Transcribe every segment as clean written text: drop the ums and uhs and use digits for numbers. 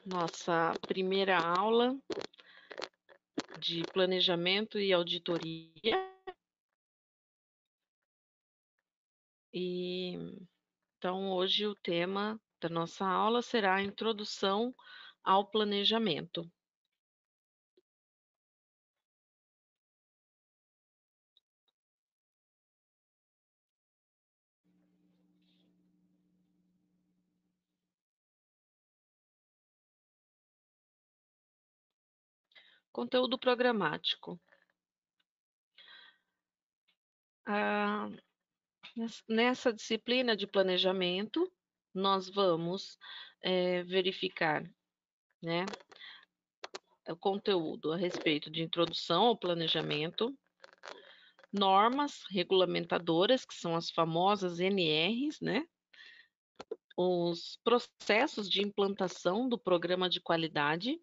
nossa primeira aula de planejamento e auditoria. E então hoje o tema da nossa aula será a introdução ao planejamento. Conteúdo programático. Ah, nessa disciplina de planejamento, nós vamos verificar, né, o conteúdo a respeito de introdução ao planejamento, normas regulamentadoras, que são as famosas NRs, né, os processos de implantação do programa de qualidade,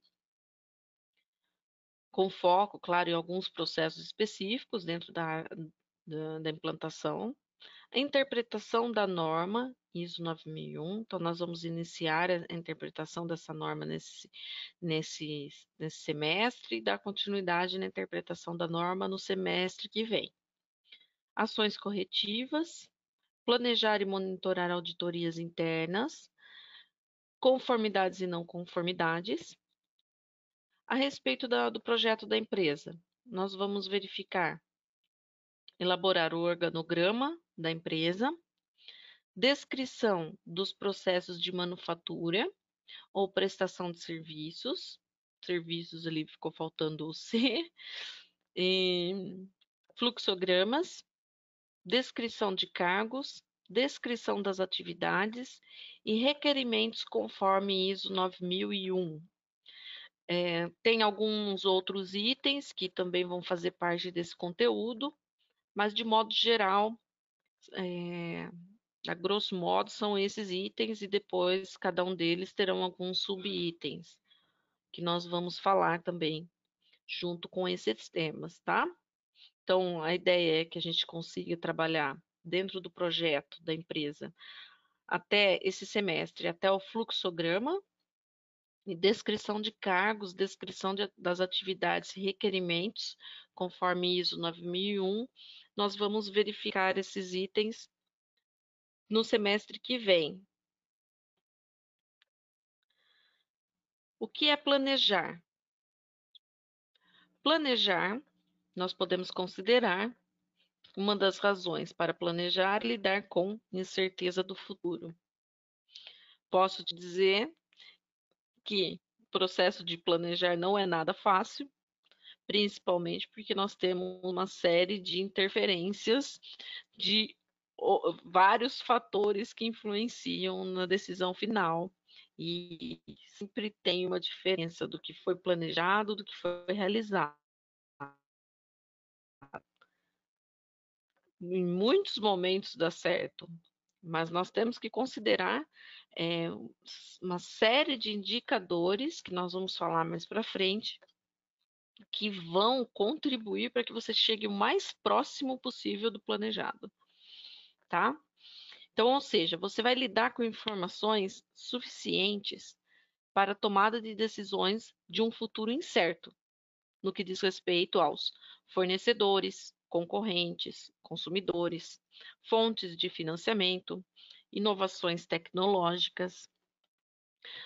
com foco, claro, em alguns processos específicos dentro da implantação, a interpretação da norma ISO 9001, então nós vamos iniciar a interpretação dessa norma nesse semestre e dar continuidade na interpretação da norma no semestre que vem. Ações corretivas, planejar e monitorar auditorias internas, conformidades e não conformidades. A respeito do projeto da empresa, nós vamos verificar, elaborar o organograma da empresa, descrição dos processos de manufatura ou prestação de serviços, serviços ali ficou faltando o C, fluxogramas, descrição de cargos, descrição das atividades e requerimentos conforme ISO 9001. Tem alguns outros itens que também vão fazer parte desse conteúdo, mas de modo geral, a grosso modo, são esses itens e depois cada um deles terão alguns subitens que nós vamos falar também junto com esses temas, tá? Então, a ideia é que a gente consiga trabalhar dentro do projeto da empresa até esse semestre, até o fluxograma, e descrição de cargos, descrição das atividades e requerimentos, conforme ISO 9001, nós vamos verificar esses itens no semestre que vem. O que é planejar? Planejar, nós podemos considerar uma das razões para planejar e lidar com incerteza do futuro. Posso te dizer que o processo de planejar não é nada fácil, principalmente porque nós temos uma série de interferências de vários fatores que influenciam na decisão final e sempre tem uma diferença do que foi planejado do que foi realizado. Em muitos momentos dá certo, mas nós temos que considerar uma série de indicadores que nós vamos falar mais para frente, que vão contribuir para que você chegue o mais próximo possível do planejado, tá? Então, ou seja, você vai lidar com informações suficientes para a tomada de decisões de um futuro incerto, no que diz respeito aos fornecedores, concorrentes, consumidores, fontes de financiamento, inovações tecnológicas,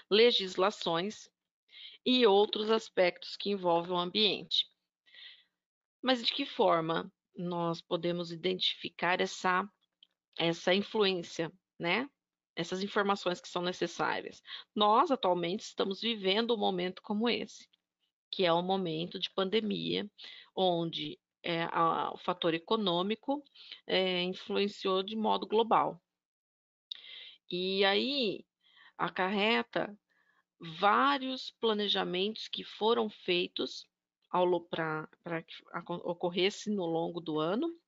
legislações e outros aspectos que envolvem o ambiente. Mas de que forma nós podemos identificar essa influência, né? Essas informações que são necessárias. Nós, atualmente, estamos vivendo um momento como esse, que é um momento de pandemia, onde o fator econômico influenciou de modo global. E aí acarreta vários planejamentos que foram feitos para que ocorresse no longo do ano.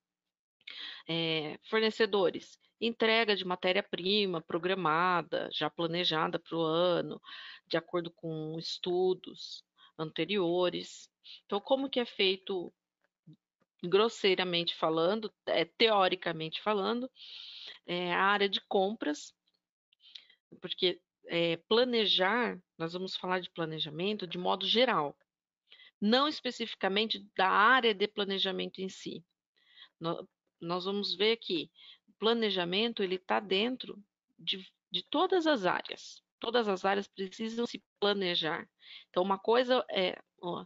Fornecedores, entrega de matéria-prima programada, já planejada para o ano, de acordo com estudos anteriores. Então, como que é feito, grosseiramente falando, teoricamente falando, a área de compras, porque planejar, nós vamos falar de planejamento de modo geral, não especificamente da área de planejamento em si. No Nós vamos ver que o planejamento ele está dentro de todas as áreas precisam se planejar. Então uma coisa é o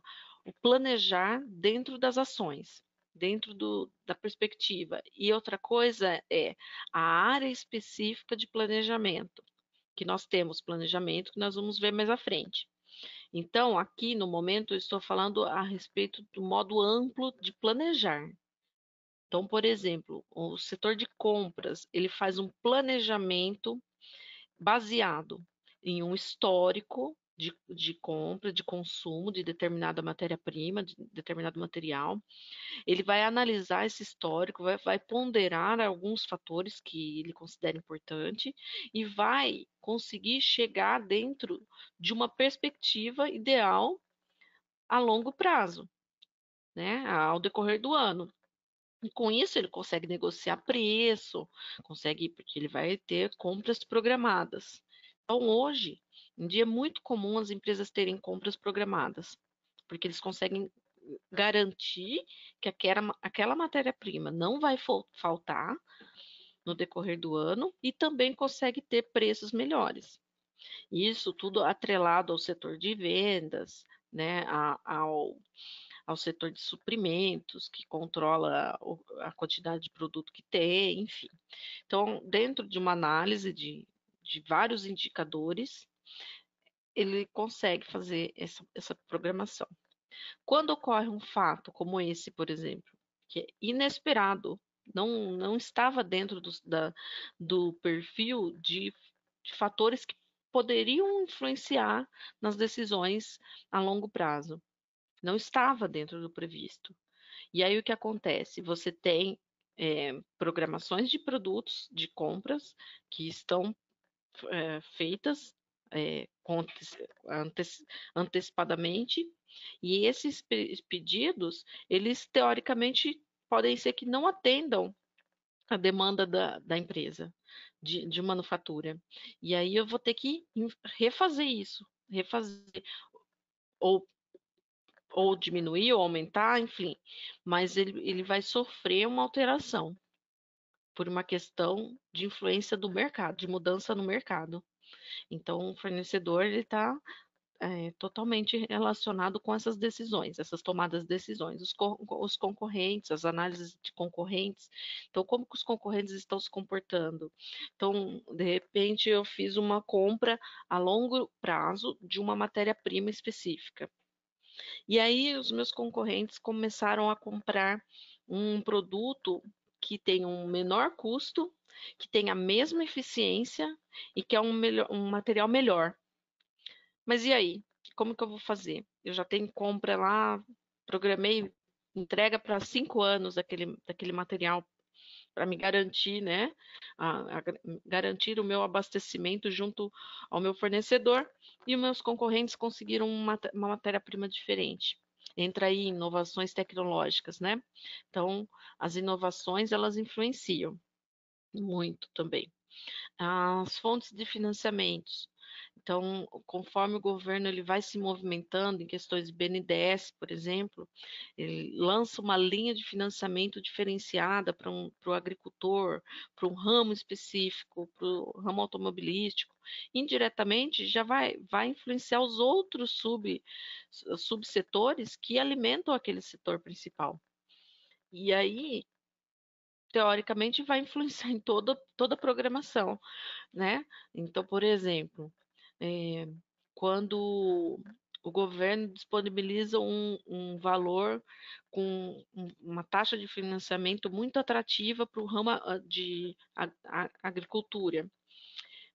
planejar dentro das ações, dentro da perspectiva, e outra coisa é a área específica de planejamento, que nós temos planejamento que nós vamos ver mais à frente. Então, aqui no momento eu estou falando a respeito do modo amplo de planejar. Então, por exemplo, o setor de compras, ele faz um planejamento baseado em um histórico de compra, de consumo de determinada matéria-prima, de determinado material. Ele vai analisar esse histórico, vai ponderar alguns fatores que ele considera importante e vai conseguir chegar dentro de uma perspectiva ideal a longo prazo, né, ao decorrer do ano. E com isso ele consegue negociar preço, consegue, porque ele vai ter compras programadas. Então, hoje em dia é muito comum as empresas terem compras programadas, porque eles conseguem garantir que aquela matéria-prima não vai faltar no decorrer do ano e também consegue ter preços melhores. Isso tudo atrelado ao setor de vendas, né, ao setor de suprimentos, que controla a quantidade de produto que tem, enfim. Então, dentro de uma análise de vários indicadores, ele consegue fazer essa programação. Quando ocorre um fato como esse, por exemplo, que é inesperado, não estava dentro do perfil de fatores que poderiam influenciar nas decisões a longo prazo. Não estava dentro do previsto. E aí o que acontece? Você tem programações de produtos, de compras, que estão feitas antecipadamente, e esses pedidos, eles teoricamente podem ser que não atendam a demanda da empresa de manufatura. E aí eu vou ter que refazer isso, refazer, ou ou diminuir ou aumentar, enfim, mas ele vai sofrer uma alteração por uma questão de influência do mercado, de mudança no mercado. Então, o fornecedor ele está totalmente relacionado com essas decisões, essas tomadas de decisões, os concorrentes, as análises de concorrentes. Então, como que os concorrentes estão se comportando? Então, de repente, eu fiz uma compra a longo prazo de uma matéria-prima específica. E aí os meus concorrentes começaram a comprar um produto que tem um menor custo, que tem a mesma eficiência e que é um material melhor. Mas e aí? Como que eu vou fazer? Eu já tenho compra lá, programei entrega para 5 anos daquele material para me garantir, né? Garantir o meu abastecimento junto ao meu fornecedor, e os meus concorrentes conseguiram uma matéria-prima diferente. Entra aí inovações tecnológicas, né? Então, as inovações elas influenciam muito também. As fontes de financiamentos. Então, conforme o governo ele vai se movimentando em questões de BNDES, por exemplo, ele lança uma linha de financiamento diferenciada para o agricultor, para um ramo específico, para o ramo automobilístico. Indiretamente, já vai influenciar os outros subsetores que alimentam aquele setor principal. E aí, teoricamente, vai influenciar em toda a programação, né? Então, por exemplo, eh, quando o governo disponibiliza um valor com uma taxa de financiamento muito atrativa para o ramo de agricultura.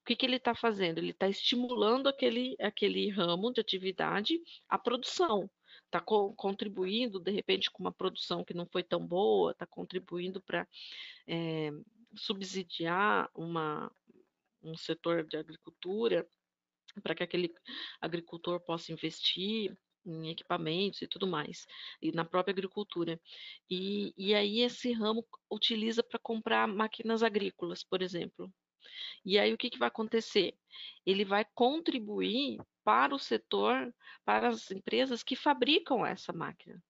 O que ele está fazendo? Ele está estimulando aquele ramo de atividade à produção. Está contribuindo, de repente, com uma produção que não foi tão boa, está contribuindo para subsidiar um setor de agricultura, para que aquele agricultor possa investir em equipamentos e tudo mais, e na própria agricultura. E aí esse ramo utiliza para comprar máquinas agrícolas, por exemplo. E aí o que vai acontecer? Ele vai contribuir para o setor, para as empresas que fabricam essa máquina.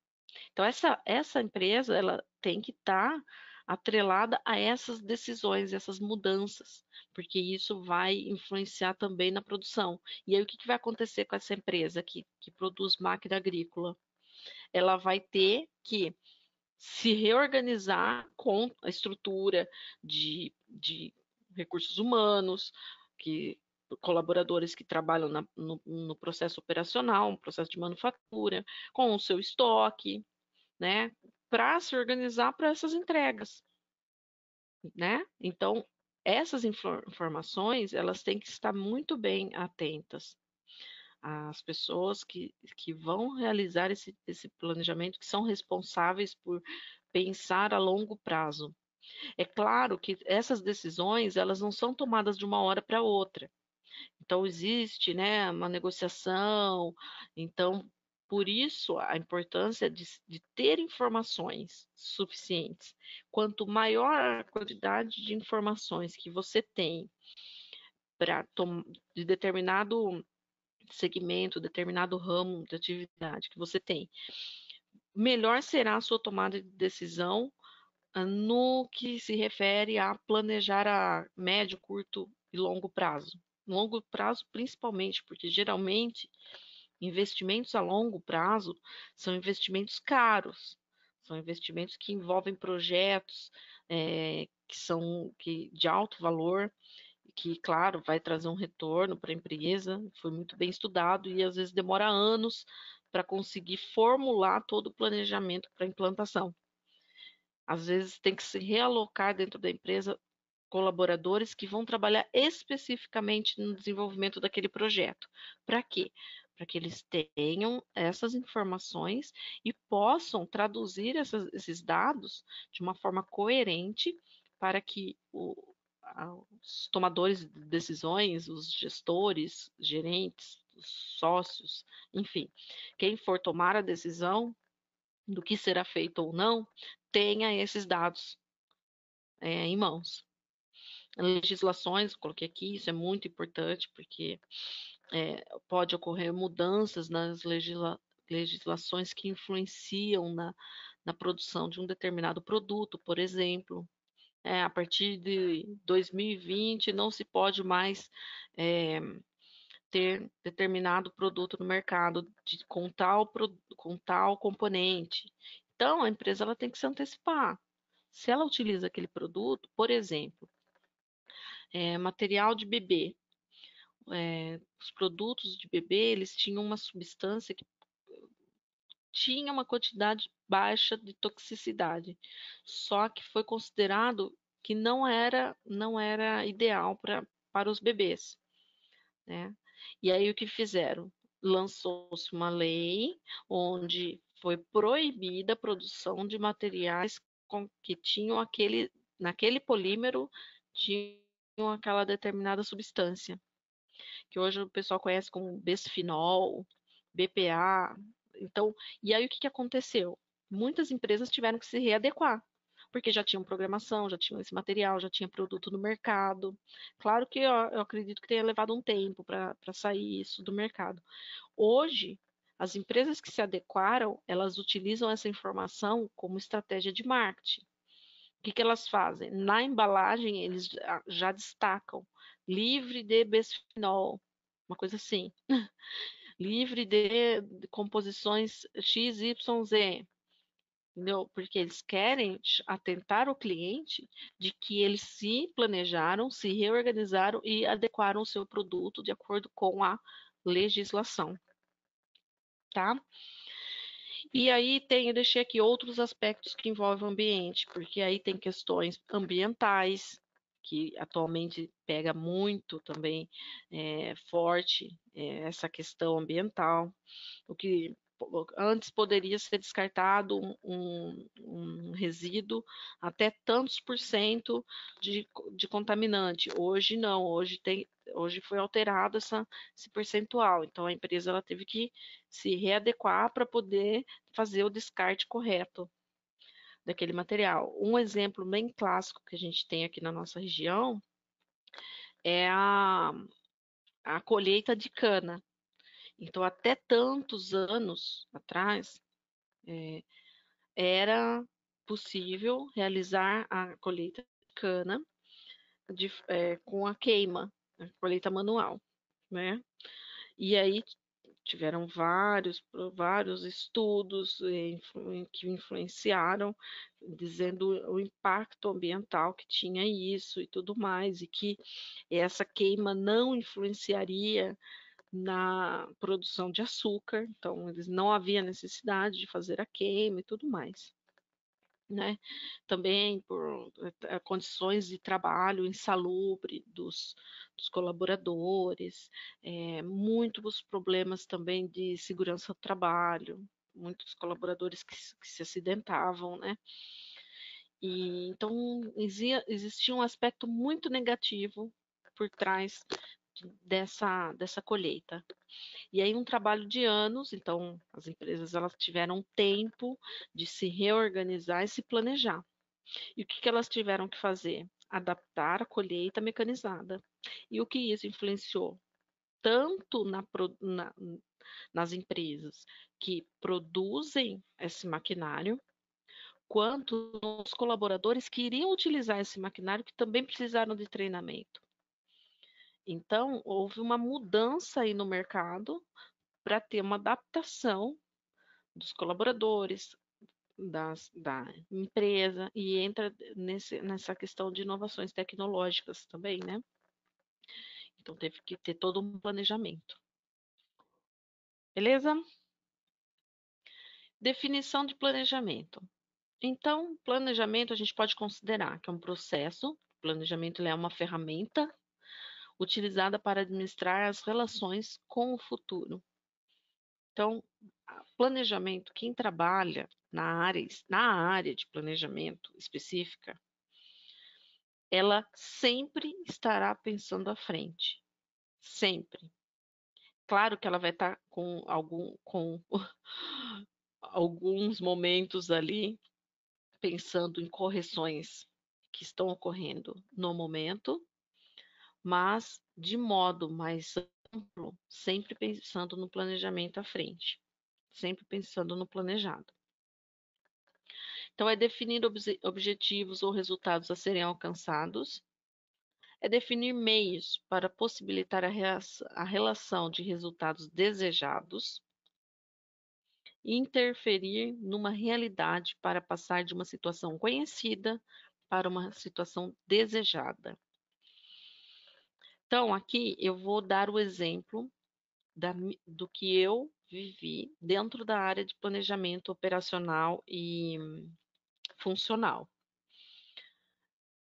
Então, essa empresa ela tem que estar atrelada a essas decisões, essas mudanças, porque isso vai influenciar também na produção. E aí, o que vai acontecer com essa empresa que produz máquina agrícola? Ela vai ter que se reorganizar com a estrutura de recursos humanos, que colaboradores que trabalham no processo operacional, no processo de manufatura, com o seu estoque, né, para se organizar para essas entregas, né? Então, essas informações, elas têm que estar muito bem atentas. As pessoas que vão realizar esse planejamento, que são responsáveis por pensar a longo prazo. É claro que essas decisões, elas não são tomadas de uma hora para outra. Então, existe, né, uma negociação. Então, por isso, a importância de ter informações suficientes. Quanto maior a quantidade de informações que você tem para de determinado segmento, determinado ramo de atividade que você tem, melhor será a sua tomada de decisão no que se refere a planejar a médio, curto e longo prazo. Longo prazo, principalmente, porque geralmente investimentos a longo prazo são investimentos caros, são investimentos que envolvem projetos de alto valor, que, claro, vai trazer um retorno para a empresa, foi muito bem estudado e às vezes demora anos para conseguir formular todo o planejamento para implantação. Às vezes tem que se realocar dentro da empresa colaboradores que vão trabalhar especificamente no desenvolvimento daquele projeto. Para quê? Para que eles tenham essas informações e possam traduzir esses dados de uma forma coerente para que os tomadores de decisões, os gestores, gerentes, os sócios, enfim, quem for tomar a decisão do que será feito ou não, tenha esses dados em mãos. Legislações, coloquei aqui, isso é muito importante, porque pode ocorrer mudanças nas legislações que influenciam na produção de um determinado produto, por exemplo. A partir de 2020 não se pode mais ter determinado produto no mercado com tal componente. Então, a empresa ela tem que se antecipar. Se ela utiliza aquele produto, por exemplo, material de bebê, os produtos de bebê, eles tinham uma substância que tinha uma quantidade baixa de toxicidade, só que foi considerado que não era ideal para os bebês, né? E aí o que fizeram? Lançou-se uma lei onde foi proibida a produção de materiais que tinham naquele polímero, tinham aquela determinada substância, que hoje o pessoal conhece como bisfenol, BPA. Então, e aí o que aconteceu? Muitas empresas tiveram que se readequar, porque já tinham programação, já tinham esse material, já tinha produto no mercado. Claro que eu acredito que tenha levado um tempo para sair isso do mercado. Hoje, as empresas que se adequaram, elas utilizam essa informação como estratégia de marketing. O que elas fazem? Na embalagem, eles já destacam livre de bisfenol, uma coisa assim, livre de composições XYZ, entendeu? Porque eles querem atentar o cliente de que eles se planejaram, se reorganizaram e adequaram o seu produto de acordo com a legislação, tá? E aí eu deixei aqui outros aspectos que envolvem o ambiente, porque aí tem questões ambientais, que atualmente pega muito também forte essa questão ambiental, o que antes poderia ser descartado um resíduo até tantos por cento de contaminante. Hoje não, hoje foi alterado esse percentual. Então a empresa ela teve que se readequar para poder fazer o descarte correto daquele material. Um exemplo bem clássico que a gente tem aqui na nossa região é a colheita de cana. Então, até tantos anos atrás, era possível realizar a colheita de cana com a queima, a colheita manual, né? E aí tiveram vários estudos que influenciaram, dizendo o impacto ambiental que tinha isso e tudo mais, e que essa queima não influenciaria na produção de açúcar, então eles não havia necessidade de fazer a queima e tudo mais. Né? Também por condições de trabalho insalubre dos colaboradores, muitos problemas também de segurança do trabalho, muitos colaboradores que se acidentavam, né? E, então, existia um aspecto muito negativo por trás dessa colheita. E aí um trabalho de anos, então as empresas elas tiveram tempo de se reorganizar e se planejar. E o que, que elas tiveram que fazer? Adaptar a colheita mecanizada. E o que isso influenciou? Tanto nas empresas que produzem esse maquinário, quanto nos colaboradores que iriam utilizar esse maquinário, que também precisaram de treinamento. Então, houve uma mudança aí no mercado para ter uma adaptação dos colaboradores, da empresa, e entra nessa questão de inovações tecnológicas também, né? Então teve que ter todo um planejamento. Beleza? Definição de planejamento. Então, planejamento a gente pode considerar que é um processo, planejamento é uma ferramenta utilizada para administrar as relações com o futuro. Então, planejamento, quem trabalha na área de planejamento específica, ela sempre estará pensando à frente, sempre. Claro que ela vai estar com alguns momentos ali pensando em correções que estão ocorrendo no momento, mas de modo mais amplo, sempre pensando no planejamento à frente, sempre pensando no planejado. Então, é definir objetivos ou resultados a serem alcançados, é definir meios para possibilitar a relação de resultados desejados, e interferir numa realidade para passar de uma situação conhecida para uma situação desejada. Então, aqui eu vou dar o exemplo do que eu vivi dentro da área de planejamento operacional e funcional.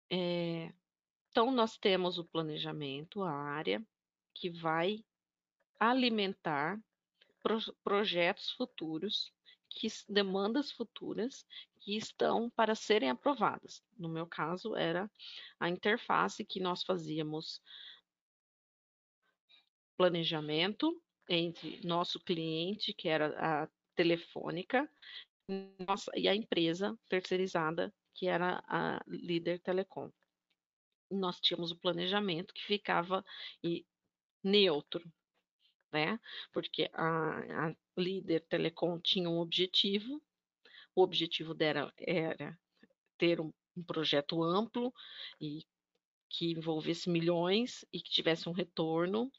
Então, nós temos o planejamento, a área que vai alimentar projetos futuros, demandas futuras que estão para serem aprovadas. No meu caso, era a interface que nós fazíamos planejamento entre nosso cliente, que era a Telefônica, e a empresa terceirizada, que era a Líder Telecom. Nós tínhamos o planejamento que ficava neutro, né? Porque a Líder Telecom tinha um objetivo, o objetivo dela era ter um projeto amplo e que envolvesse milhões e que tivesse um retorno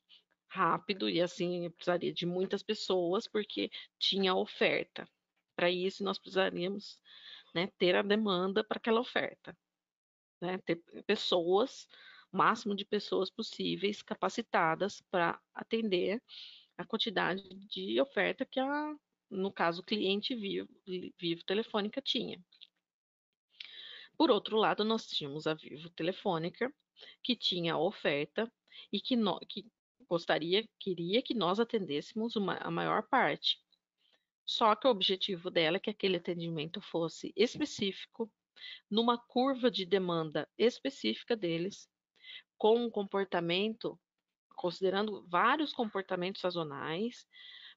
rápido, e assim precisaria de muitas pessoas porque tinha oferta. Para isso, nós precisaríamos, né, ter a demanda para aquela oferta, né, ter pessoas, o máximo de pessoas possíveis capacitadas para atender a quantidade de oferta que no caso, o cliente Vivo Telefônica tinha. Por outro lado, nós tínhamos a Vivo Telefônica, que tinha a oferta e que queria que nós atendêssemos a maior parte. Só que o objetivo dela é que aquele atendimento fosse específico, numa curva de demanda específica deles, com um comportamento, considerando vários comportamentos sazonais,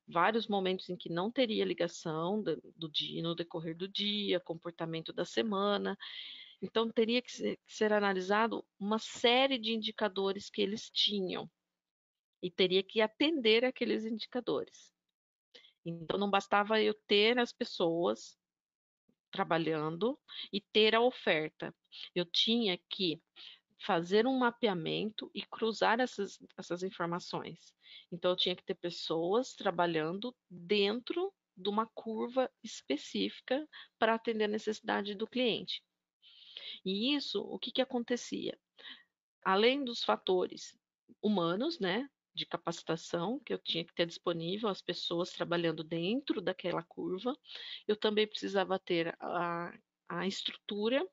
vários momentos em que não teria ligação no decorrer do dia, comportamento da semana, Então, teria que ser analisado uma série de indicadores que eles tinham e teria que atender aqueles indicadores. Então, não bastava eu ter as pessoas trabalhando e ter a oferta. Eu tinha que fazer um mapeamento e cruzar essas informações. Então, eu tinha que ter pessoas trabalhando dentro de uma curva específica para atender a necessidade do cliente. E isso, o que acontecia? Além dos fatores humanos, né, de capacitação, que eu tinha que ter disponível as pessoas trabalhando dentro daquela curva, eu também precisava ter a estrutura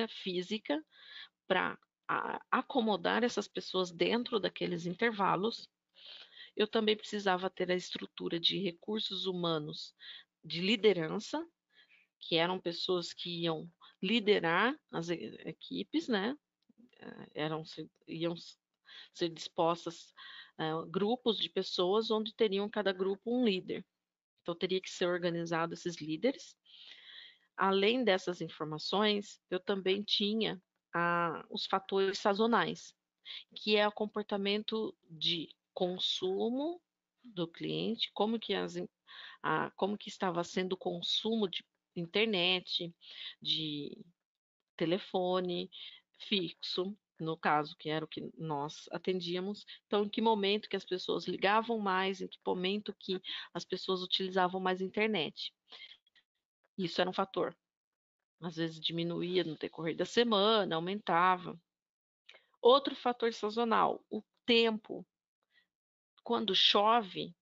física para acomodar essas pessoas dentro daqueles intervalos. Eu também precisava ter a estrutura de recursos humanos de liderança, que eram pessoas que iam liderar as equipes, né? Iam ser dispostas grupos de pessoas onde teriam cada grupo um líder. Então teria que ser organizado esses líderes. Além dessas informações, eu também tinha os fatores sazonais, que é o comportamento de consumo do cliente, como que estava sendo o consumo de internet, de telefone fixo, no caso, que era o que nós atendíamos. Então, em que momento que as pessoas ligavam mais, em que momento que as pessoas utilizavam mais internet. Isso era um fator. Às vezes diminuía no decorrer da semana, aumentava. Outro fator sazonal, o tempo. Quando chove,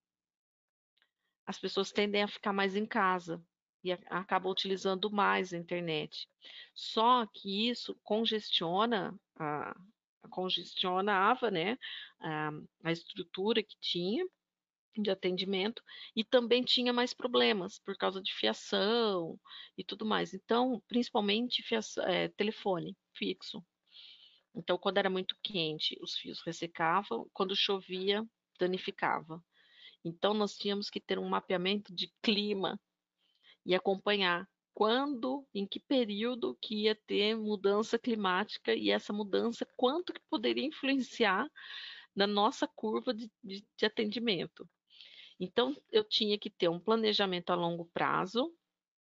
as pessoas tendem a ficar mais em casa e acabam utilizando mais a internet. Só que isso congestionava, né, a estrutura que tinha de atendimento e também tinha mais problemas por causa de fiação e tudo mais. Então, principalmente telefone fixo. Então, quando era muito quente, os fios ressecavam, quando chovia, danificava. Então, nós tínhamos que ter um mapeamento de clima e acompanhar quando, em que período que ia ter mudança climática e essa mudança, quanto que poderia influenciar na nossa curva de atendimento. Então, eu tinha que ter um planejamento a longo prazo,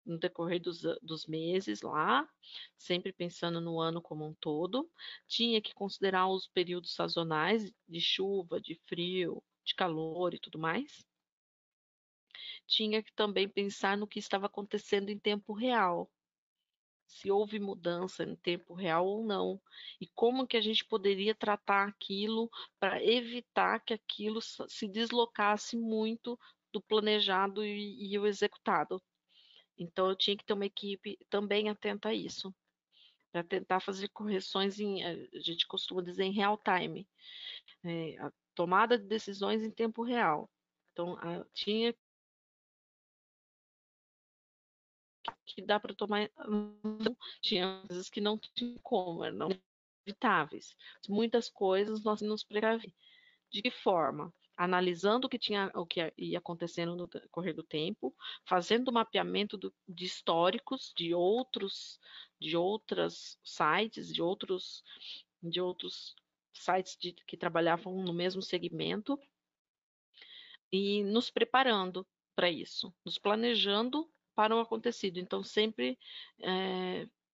no decorrer dos meses lá, sempre pensando no ano como um todo. Tinha que considerar os períodos sazonais de chuva, de frio, de calor e tudo mais. Tinha que também pensar no que estava acontecendo em tempo real, se houve mudança em tempo real ou não, e como que a gente poderia tratar aquilo para evitar que aquilo se deslocasse muito do planejado e o executado. Então eu tinha que ter uma equipe também atenta a isso, para tentar fazer correções a gente costuma dizer em real time, a tomada de decisões em tempo real. Então tinha que dar para tomar, tinha coisas que não tinha como, eram inevitáveis. Muitas coisas nós nos precaver. De que forma? Analisando o que ia acontecendo no decorrer do tempo, fazendo o mapeamento de históricos de outros sites, de outros sites que trabalhavam no mesmo segmento e nos preparando para isso, nos planejando para o acontecido. Então, sempre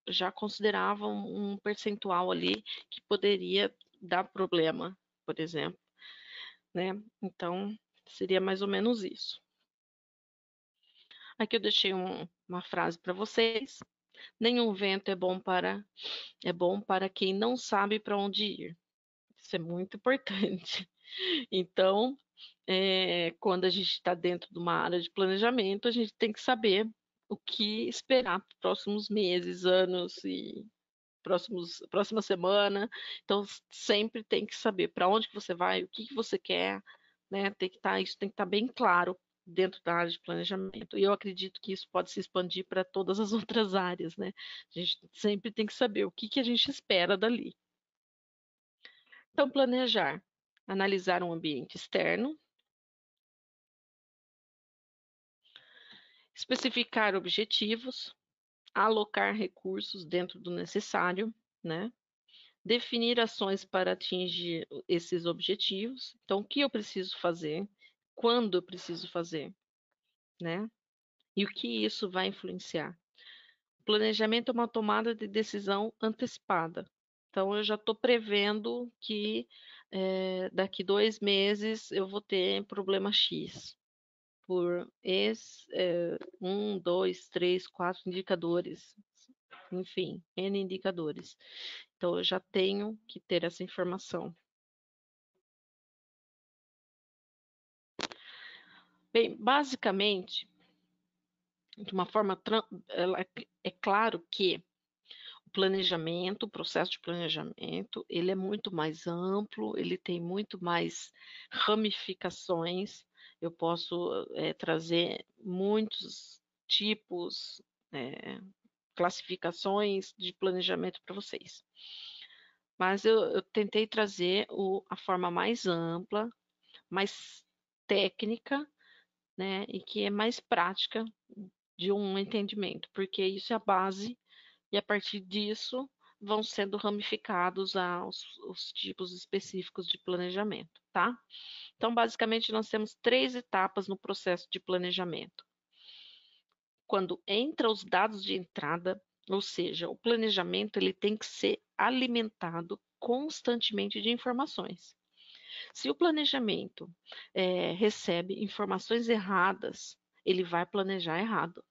já consideravam um percentual ali que poderia dar problema, por exemplo, né? Então, seria mais ou menos isso. Aqui eu deixei uma frase para vocês. Nenhum vento é bom para quem não sabe para onde ir. Isso é muito importante. Então, quando a gente está dentro de uma área de planejamento, a gente tem que saber o que esperar para os próximos meses, anos e próxima semana. Então, sempre tem que saber para onde que você vai, o que que você quer, né? Isso tem que estar bem claro dentro da área de planejamento. E eu acredito que isso pode se expandir para todas as outras áreas, né? A gente sempre tem que saber o que que a gente espera dali. Então, planejar, analisar um ambiente externo, especificar objetivos, alocar recursos dentro do necessário, né? Definir ações para atingir esses objetivos. Então, o que eu preciso fazer? Quando eu preciso fazer, né? E o que isso vai influenciar? Planejamento é uma tomada de decisão antecipada. Então, eu já estou prevendo que daqui 2 meses eu vou ter problema X por um, dois, três, quatro indicadores, enfim, N indicadores. Então, eu já tenho que ter essa informação. Bem, basicamente, de uma forma, é claro que o planejamento, o processo de planejamento, ele é muito mais amplo, ele tem muito mais ramificações. Eu posso trazer muitos tipos, classificações de planejamento para vocês. Mas eu tentei trazer a forma mais ampla, mais técnica, né, e que é mais prática de um entendimento, porque isso é a base e a partir disso vão sendo ramificados os tipos específicos de planejamento, tá? Então, basicamente, nós temos 3 etapas no processo de planejamento. Quando entra os dados de entrada, ou seja, o planejamento ele tem que ser alimentado constantemente de informações. Se o planejamento recebe informações erradas, ele vai planejar errado.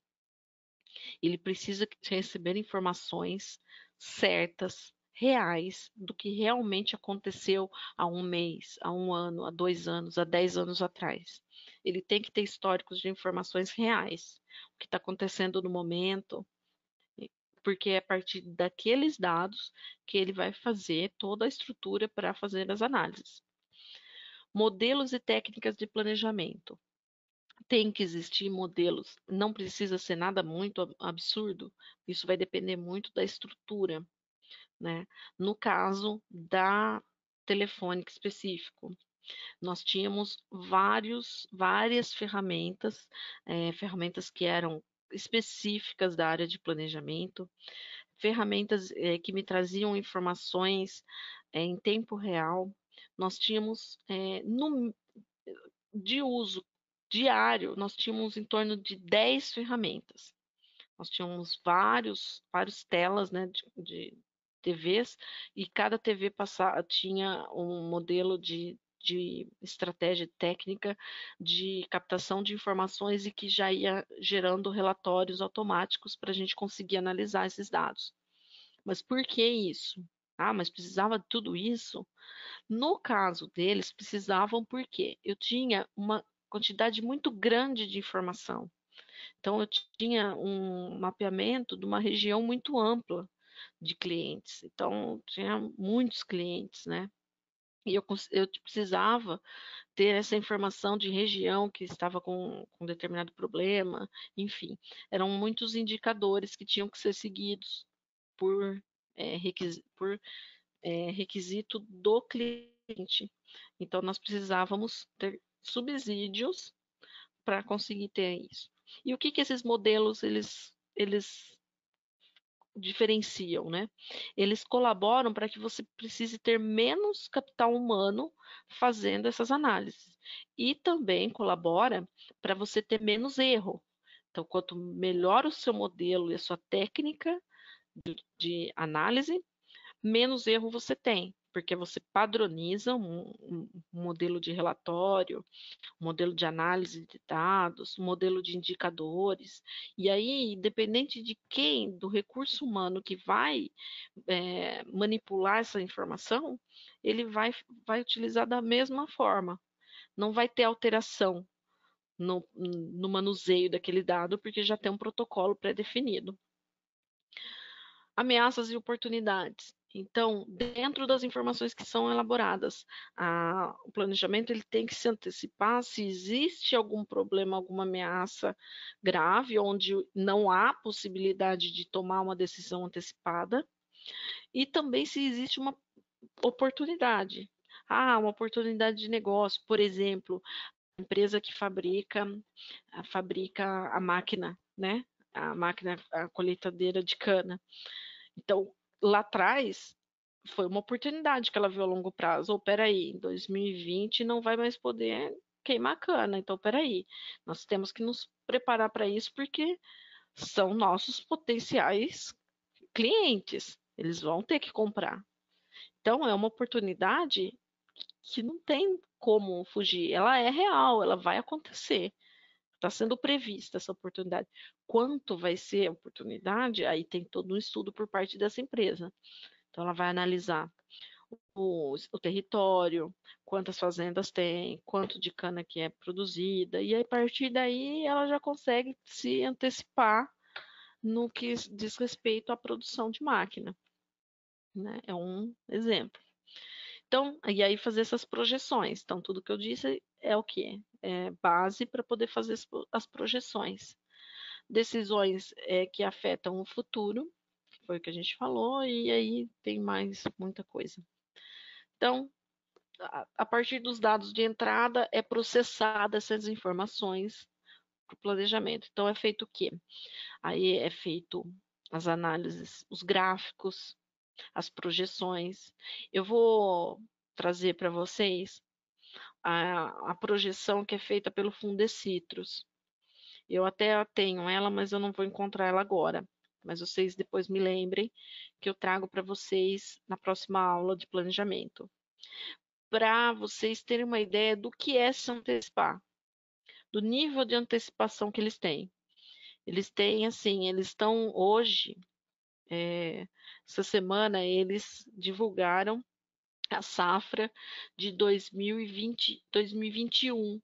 Ele precisa receber informações certas, reais, do que realmente aconteceu há um mês, há um ano, há 2 anos, há 10 anos atrás. Ele tem que ter históricos de informações reais, o que está acontecendo no momento, porque é a partir daqueles dados que ele vai fazer toda a estrutura para fazer as análises. Modelos e técnicas de planejamento. Tem que existir modelos, não precisa ser nada muito absurdo, isso vai depender muito da estrutura, né? No caso da telefônica específico, nós tínhamos várias ferramentas, ferramentas que eram específicas da área de planejamento, ferramentas que me traziam informações em tempo real. Nós tínhamos de uso diário, nós tínhamos em torno de 10 ferramentas. Nós tínhamos vários telas, né, de TVs, e cada TV tinha um modelo de estratégia técnica de captação de informações e que já ia gerando relatórios automáticos para a gente conseguir analisar esses dados. Mas por que isso? Ah, mas precisava de tudo isso? No caso deles, precisavam porque eu tinha uma quantidade muito grande de informação. Então, eu tinha um mapeamento de uma região muito ampla de clientes. Então, tinha muitos clientes, né? E eu precisava ter essa informação de região que estava com determinado problema, enfim. Eram muitos indicadores que tinham que ser seguidos por, por requisito do cliente. Então, nós precisávamos ter subsídios para conseguir ter isso. E o que, que esses modelos eles diferenciam, né? Eles colaboram para que você precise ter menos capital humano fazendo essas análises. E também colabora para você ter menos erro. Então, quanto melhor o seu modelo e a sua técnica de análise, menos erro você tem, porque você padroniza um modelo de relatório, um modelo de análise de dados, um modelo de indicadores, e aí, independente de quem, do recurso humano que vai manipular essa informação, ele vai utilizar da mesma forma, não vai ter alteração no manuseio daquele dado, porque já tem um protocolo pré-definido. Ameaças e oportunidades. Então, dentro das informações que são elaboradas, o planejamento ele tem que se antecipar se existe algum problema, alguma ameaça grave, onde não há possibilidade de tomar uma decisão antecipada, e também se existe uma oportunidade. Uma oportunidade de negócio, por exemplo, a empresa que fabrica a máquina, né? a máquina, a colheitadeira de cana. Então, lá atrás, foi uma oportunidade que ela viu a longo prazo. Ou, peraí, em 2020 não vai mais poder queimar cana. Então, peraí, nós temos que nos preparar para isso, porque são nossos potenciais clientes. Eles vão ter que comprar. Então, é uma oportunidade que não tem como fugir. Ela é real, ela vai acontecer. Está sendo prevista essa oportunidade. Quanto vai ser a oportunidade? Aí tem todo um estudo por parte dessa empresa. Então, ela vai analisar o território, quantas fazendas tem, quanto de cana que é produzida, e aí, a partir daí ela já consegue se antecipar no que diz respeito à produção de máquina, né? É um exemplo. Então, e aí fazer essas projeções. Então, tudo que eu disse é o que? É base para poder fazer as projeções. Decisões que afetam o futuro, que foi o que a gente falou, e aí tem mais muita coisa. Então, a partir dos dados de entrada, é processada essas informações para o planejamento. Então, é feito o quê? Aí é feito as análises, os gráficos, as projeções. Eu vou trazer para vocês a projeção que é feita pelo Fundecitrus. Eu até tenho ela, mas eu não vou encontrar ela agora. Mas vocês depois me lembrem que eu trago para vocês na próxima aula de planejamento. Para vocês terem uma ideia do que é se antecipar, do nível de antecipação que eles têm. Eles têm, assim, eles estão hoje, essa semana, eles divulgaram a safra de 2020, 2021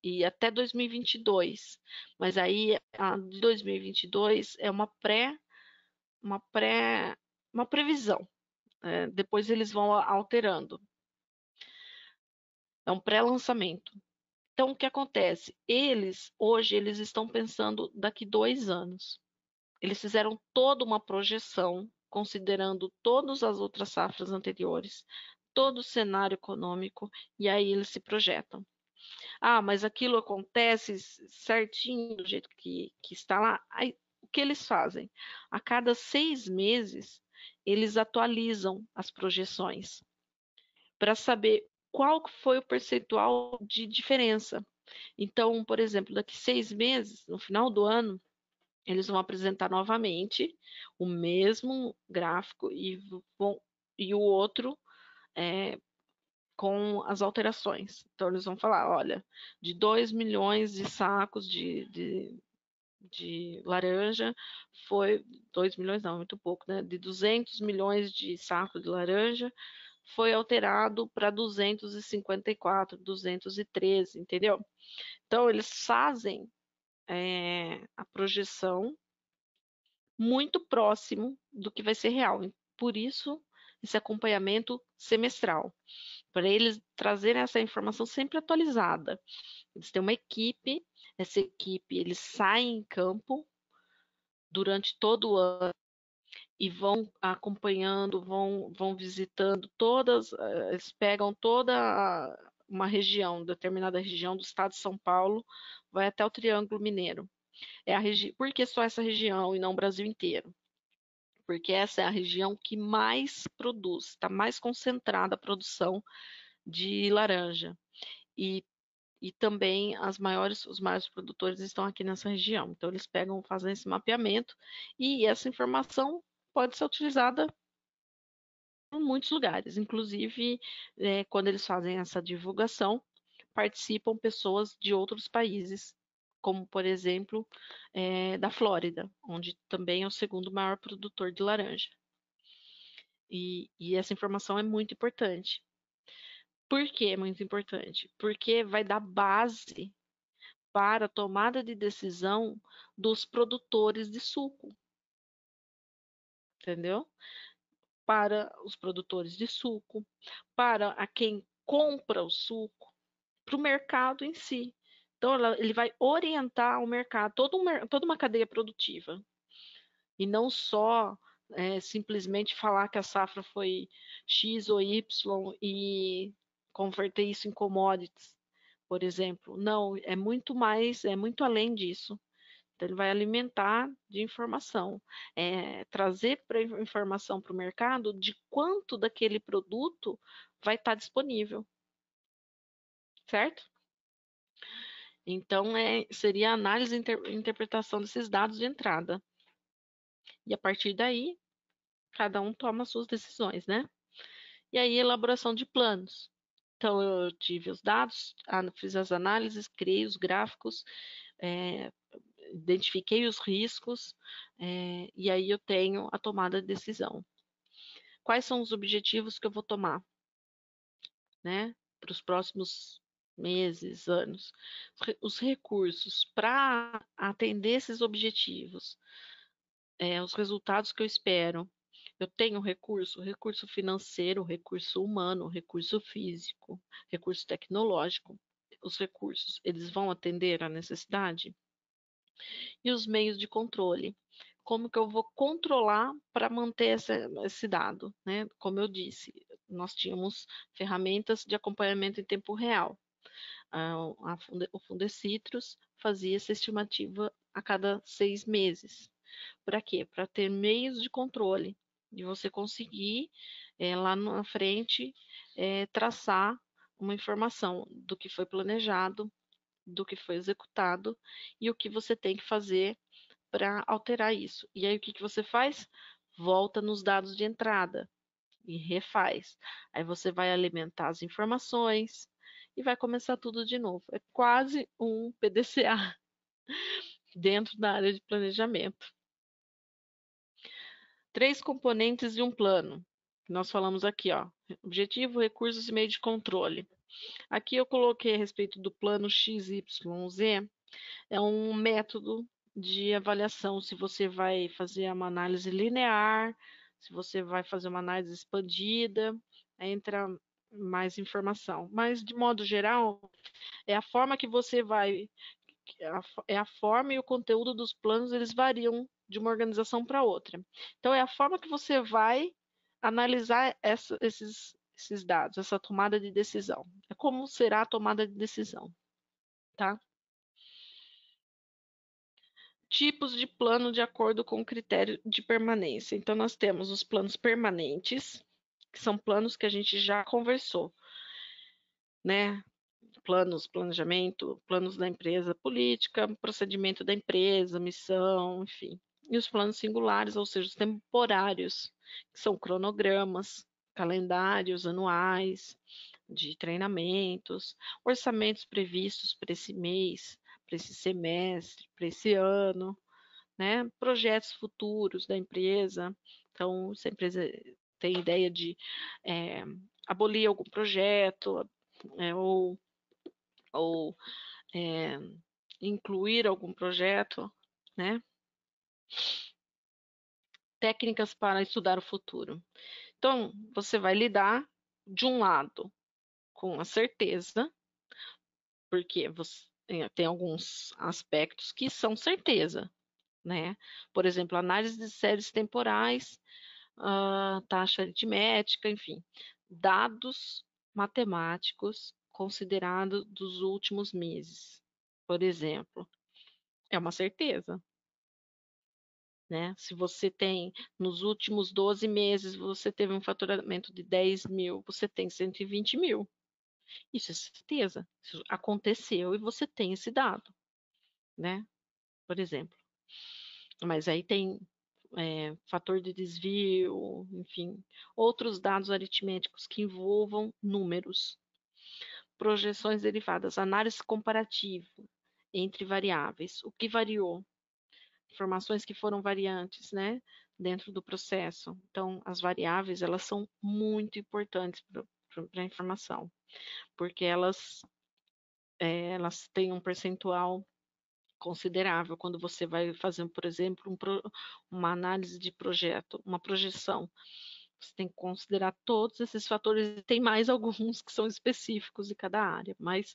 e até 2022. Mas aí a de 2022 é uma pré, uma previsão. Depois eles vão alterando. É um pré-lançamento. Então, o que acontece? Hoje, eles estão pensando daqui 2 anos. Eles fizeram toda uma projeção, considerando todas as outras safras anteriores, todo o cenário econômico, e aí eles se projetam. Ah, mas aquilo acontece certinho do jeito que está lá. Aí, o que eles fazem? A cada 6 meses, eles atualizam as projeções para saber qual foi o percentual de diferença. Então, por exemplo, daqui 6 meses, no final do ano, eles vão apresentar novamente o mesmo gráfico e o outro com as alterações. Então, eles vão falar, olha, de 2 milhões de sacos de laranja, foi 2 milhões não, muito pouco, né? De 200 milhões de sacos de laranja, foi alterado para 254, 213, entendeu? Então, eles fazem a projeção muito próximo do que vai ser real. Por isso, esse acompanhamento semestral, para eles trazerem essa informação sempre atualizada. Eles têm uma equipe, essa equipe, eles saem em campo durante todo o ano e vão acompanhando, vão visitando todas, eles pegam toda uma região, determinada região do estado de São Paulo, vai até o Triângulo Mineiro. Por que só essa região e não o Brasil inteiro? Porque essa é a região que mais produz, está mais concentrada a produção de laranja. E, e também os maiores produtores estão aqui nessa região. Então, eles pegam, fazem esse mapeamento e essa informação pode ser utilizada em muitos lugares. Inclusive, quando eles fazem essa divulgação, participam pessoas de outros países, como, por exemplo, da Flórida, onde também é o segundo maior produtor de laranja. E essa informação é muito importante. Por que é muito importante? Porque vai dar base para a tomada de decisão dos produtores de suco, entendeu? Para os produtores de suco, para a quem compra o suco, para o mercado em si. Então, ele vai orientar o mercado, toda uma cadeia produtiva. E não só simplesmente falar que a safra foi X ou Y e converter isso em commodities, por exemplo. Não, é muito mais, é muito além disso. Então, ele vai alimentar de informação, trazer informação para o mercado de quanto daquele produto vai estar disponível, certo? Então, seria a análise e interpretação desses dados de entrada. E a partir daí, cada um toma as suas decisões, né? E aí, elaboração de planos. Então, eu tive os dados, fiz as análises, criei os gráficos, é, identifiquei os riscos, e aí eu tenho a tomada de decisão. Quais são os objetivos que eu vou tomar, né, para os próximos meses, anos? Os recursos para atender esses objetivos, os resultados que eu espero. Eu tenho recurso financeiro, recurso humano, recurso físico, recurso tecnológico. Os recursos, eles vão atender à necessidade? E os meios de controle. Como que eu vou controlar para manter esse dado, né? Como eu disse, nós tínhamos ferramentas de acompanhamento em tempo real. O Fundecitrus fazia essa estimativa a cada 6 meses. Para quê? Para ter meios de controle, de você conseguir, lá na frente, traçar uma informação do que foi planejado, do que foi executado e o que você tem que fazer para alterar isso. E aí o que, que você faz? Volta nos dados de entrada e refaz. Aí você vai alimentar as informações e vai começar tudo de novo. É quase um PDCA dentro da área de planejamento. 3 componentes de um plano. Nós falamos aqui, ó, objetivo, recursos e meio de controle. Aqui eu coloquei a respeito do plano XYZ, é um método de avaliação se você vai fazer uma análise linear, se você vai fazer uma análise expandida, entra mais informação. Mas, de modo geral, é a forma que você vai, é a forma e o conteúdo dos planos, eles variam de uma organização para outra. Então, é a forma que você vai analisar esses dados, essa tomada de decisão. É como será a tomada de decisão, tá? Tipos de plano de acordo com o critério de permanência. Então, nós temos os planos permanentes, que são planos que a gente já conversou, né? Planos, planejamento, planos da empresa, política, procedimento da empresa, missão, enfim. E os planos singulares, ou seja, os temporários, que são cronogramas, calendários anuais de treinamentos, orçamentos previstos para esse mês, para esse semestre, para esse ano, né? Projetos futuros da empresa. Então, se a empresa tem ideia de abolir algum projeto, ou ou é, incluir algum projeto, né? Técnicas para estudar o futuro. Então, você vai lidar, de um lado, com a certeza, porque você tem alguns aspectos que são certeza, né? Por exemplo, análise de séries temporais, taxa aritmética, enfim, dados matemáticos considerados dos últimos meses, por exemplo, é uma certeza, né? Se você tem, nos últimos 12 meses, você teve um faturamento de 10 mil, você tem 120 mil. Isso é certeza. Isso aconteceu e você tem esse dado, né? Por exemplo. Mas aí tem fator de desvio, enfim, outros dados aritméticos que envolvam números. Projeções derivadas, análise comparativa entre variáveis. O que variou? Informações que foram variantes, né, dentro do processo. Então, as variáveis, elas são muito importantes para a informação, porque elas têm um percentual considerável quando você vai fazer, por exemplo, uma análise de projeto, uma projeção. Você tem que considerar todos esses fatores, e tem mais alguns que são específicos de cada área, mas,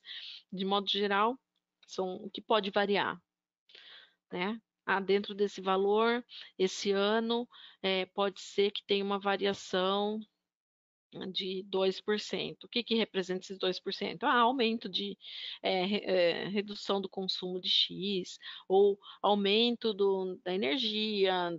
de modo geral, são o que pode variar, né? Dentro desse valor, esse ano, pode ser que tenha uma variação de 2%. O que que representa esses 2%? Aumento de redução do consumo de X, ou aumento da energia,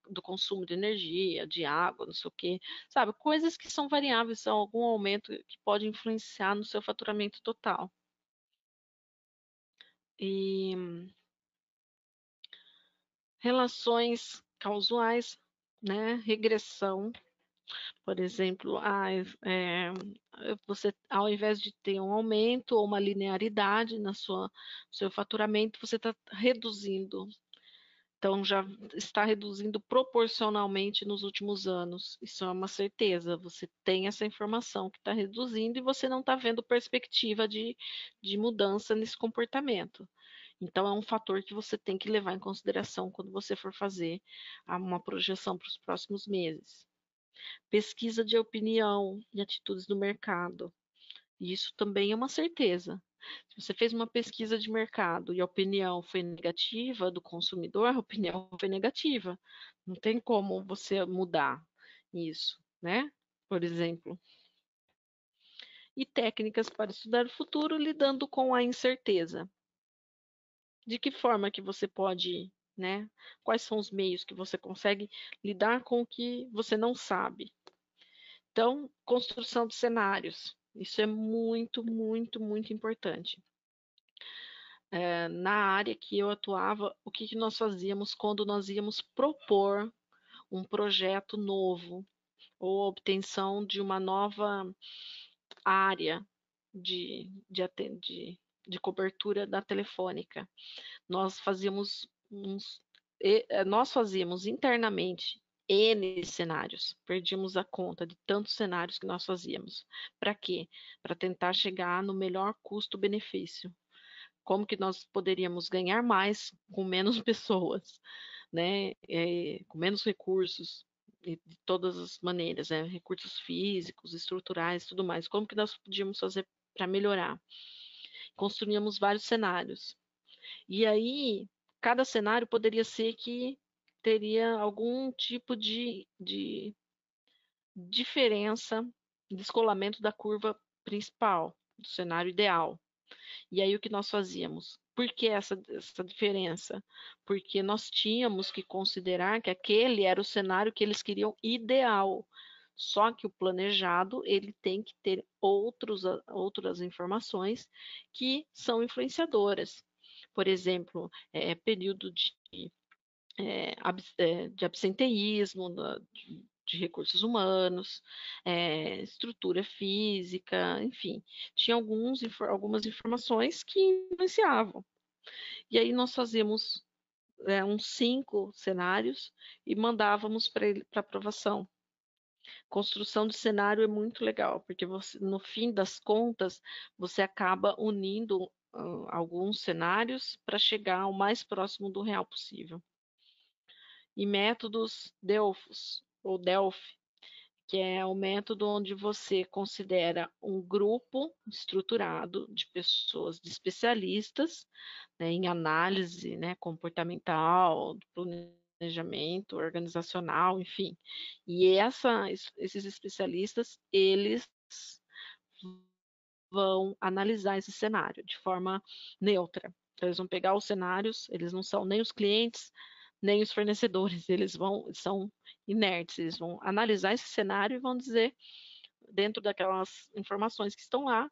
do consumo de energia, de água, não sei o quê, sabe? Coisas que são variáveis, são algum aumento que pode influenciar no seu faturamento total. E relações causais, né? Regressão. Por exemplo, você, ao invés de ter um aumento ou uma linearidade no seu faturamento, você está reduzindo. Então, já está reduzindo proporcionalmente nos últimos anos. Isso é uma certeza. Você tem essa informação que está reduzindo e você não está vendo perspectiva de mudança nesse comportamento. Então, é um fator que você tem que levar em consideração quando você for fazer uma projeção para os próximos meses. Pesquisa de opinião e atitudes do mercado. E isso também é uma certeza. Se você fez uma pesquisa de mercado e a opinião foi negativa do consumidor, a opinião foi negativa. Não tem como você mudar isso, né? Por exemplo. E técnicas para estudar o futuro lidando com a incerteza. De que forma que você pode, né? Quais são os meios que você consegue lidar com o que você não sabe? Então, construção de cenários. Isso é muito, muito, muito importante. Na área que eu atuava, o que nós fazíamos quando nós íamos propor um projeto novo ou a obtenção de uma nova área de cobertura da telefônica? Nós fazíamos nós fazíamos internamente N cenários, perdíamos a conta de tantos cenários que nós fazíamos. Para quê? Para tentar chegar no melhor custo-benefício. Como que nós poderíamos ganhar mais com menos pessoas, né? Com menos recursos, de todas as maneiras, né? Recursos físicos, estruturais, tudo mais. Como que nós podíamos fazer para melhorar? Construíamos vários cenários. E aí, cada cenário poderia ser que teria algum tipo de diferença, descolamento da curva principal, do cenário ideal. E aí, o que nós fazíamos? Por que essa diferença? Porque nós tínhamos que considerar que aquele era o cenário que eles queriam ideal. Só que o planejado, ele tem que ter outras informações que são influenciadoras. Por exemplo, período de absenteísmo, de recursos humanos, estrutura física, enfim, tinha algumas informações que influenciavam. E aí nós fazíamos uns 5 cenários e mandávamos para aprovação. Construção de cenário é muito legal, porque você, no fim das contas, você acaba unindo alguns cenários para chegar ao mais próximo do real possível. E métodos Delphos, ou Delphi, que é o método onde você considera um grupo estruturado de pessoas, de especialistas, né, em análise, né, comportamental, planejamento organizacional, enfim. E esses especialistas, eles vão analisar esse cenário de forma neutra. Então, eles vão pegar os cenários, eles não são nem os clientes, nem os fornecedores, são inertes, eles vão analisar esse cenário e vão dizer, dentro daquelas informações que estão lá,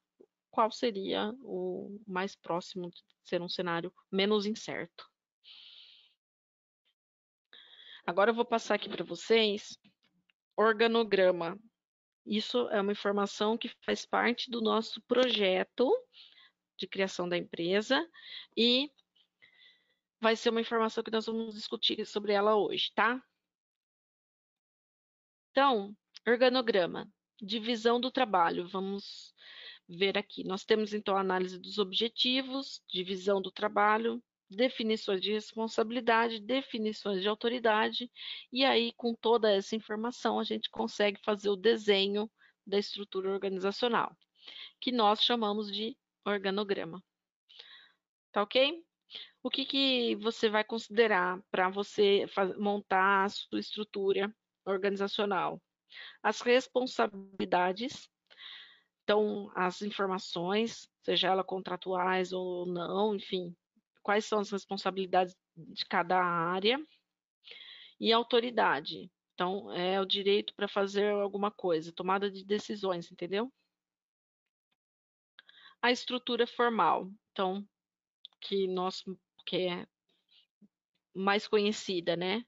qual seria o mais próximo de ser um cenário menos incerto. Agora eu vou passar aqui para vocês organograma. Isso é uma informação que faz parte do nosso projeto de criação da empresa e vai ser uma informação que nós vamos discutir sobre ela hoje, tá? Então, organograma, divisão do trabalho. Vamos ver aqui. Nós temos então a análise dos objetivos, divisão do trabalho, definições de responsabilidade, definições de autoridade, e aí, com toda essa informação, a gente consegue fazer o desenho da estrutura organizacional, que nós chamamos de organograma. Tá ok? O que você vai considerar para você montar a sua estrutura organizacional? as responsabilidades, então as informações, seja ela contratuais ou não, enfim, quais são as responsabilidades de cada área, e autoridade. Então, é o direito para fazer alguma coisa, tomada de decisões, entendeu? A estrutura formal, então, que é mais conhecida, né?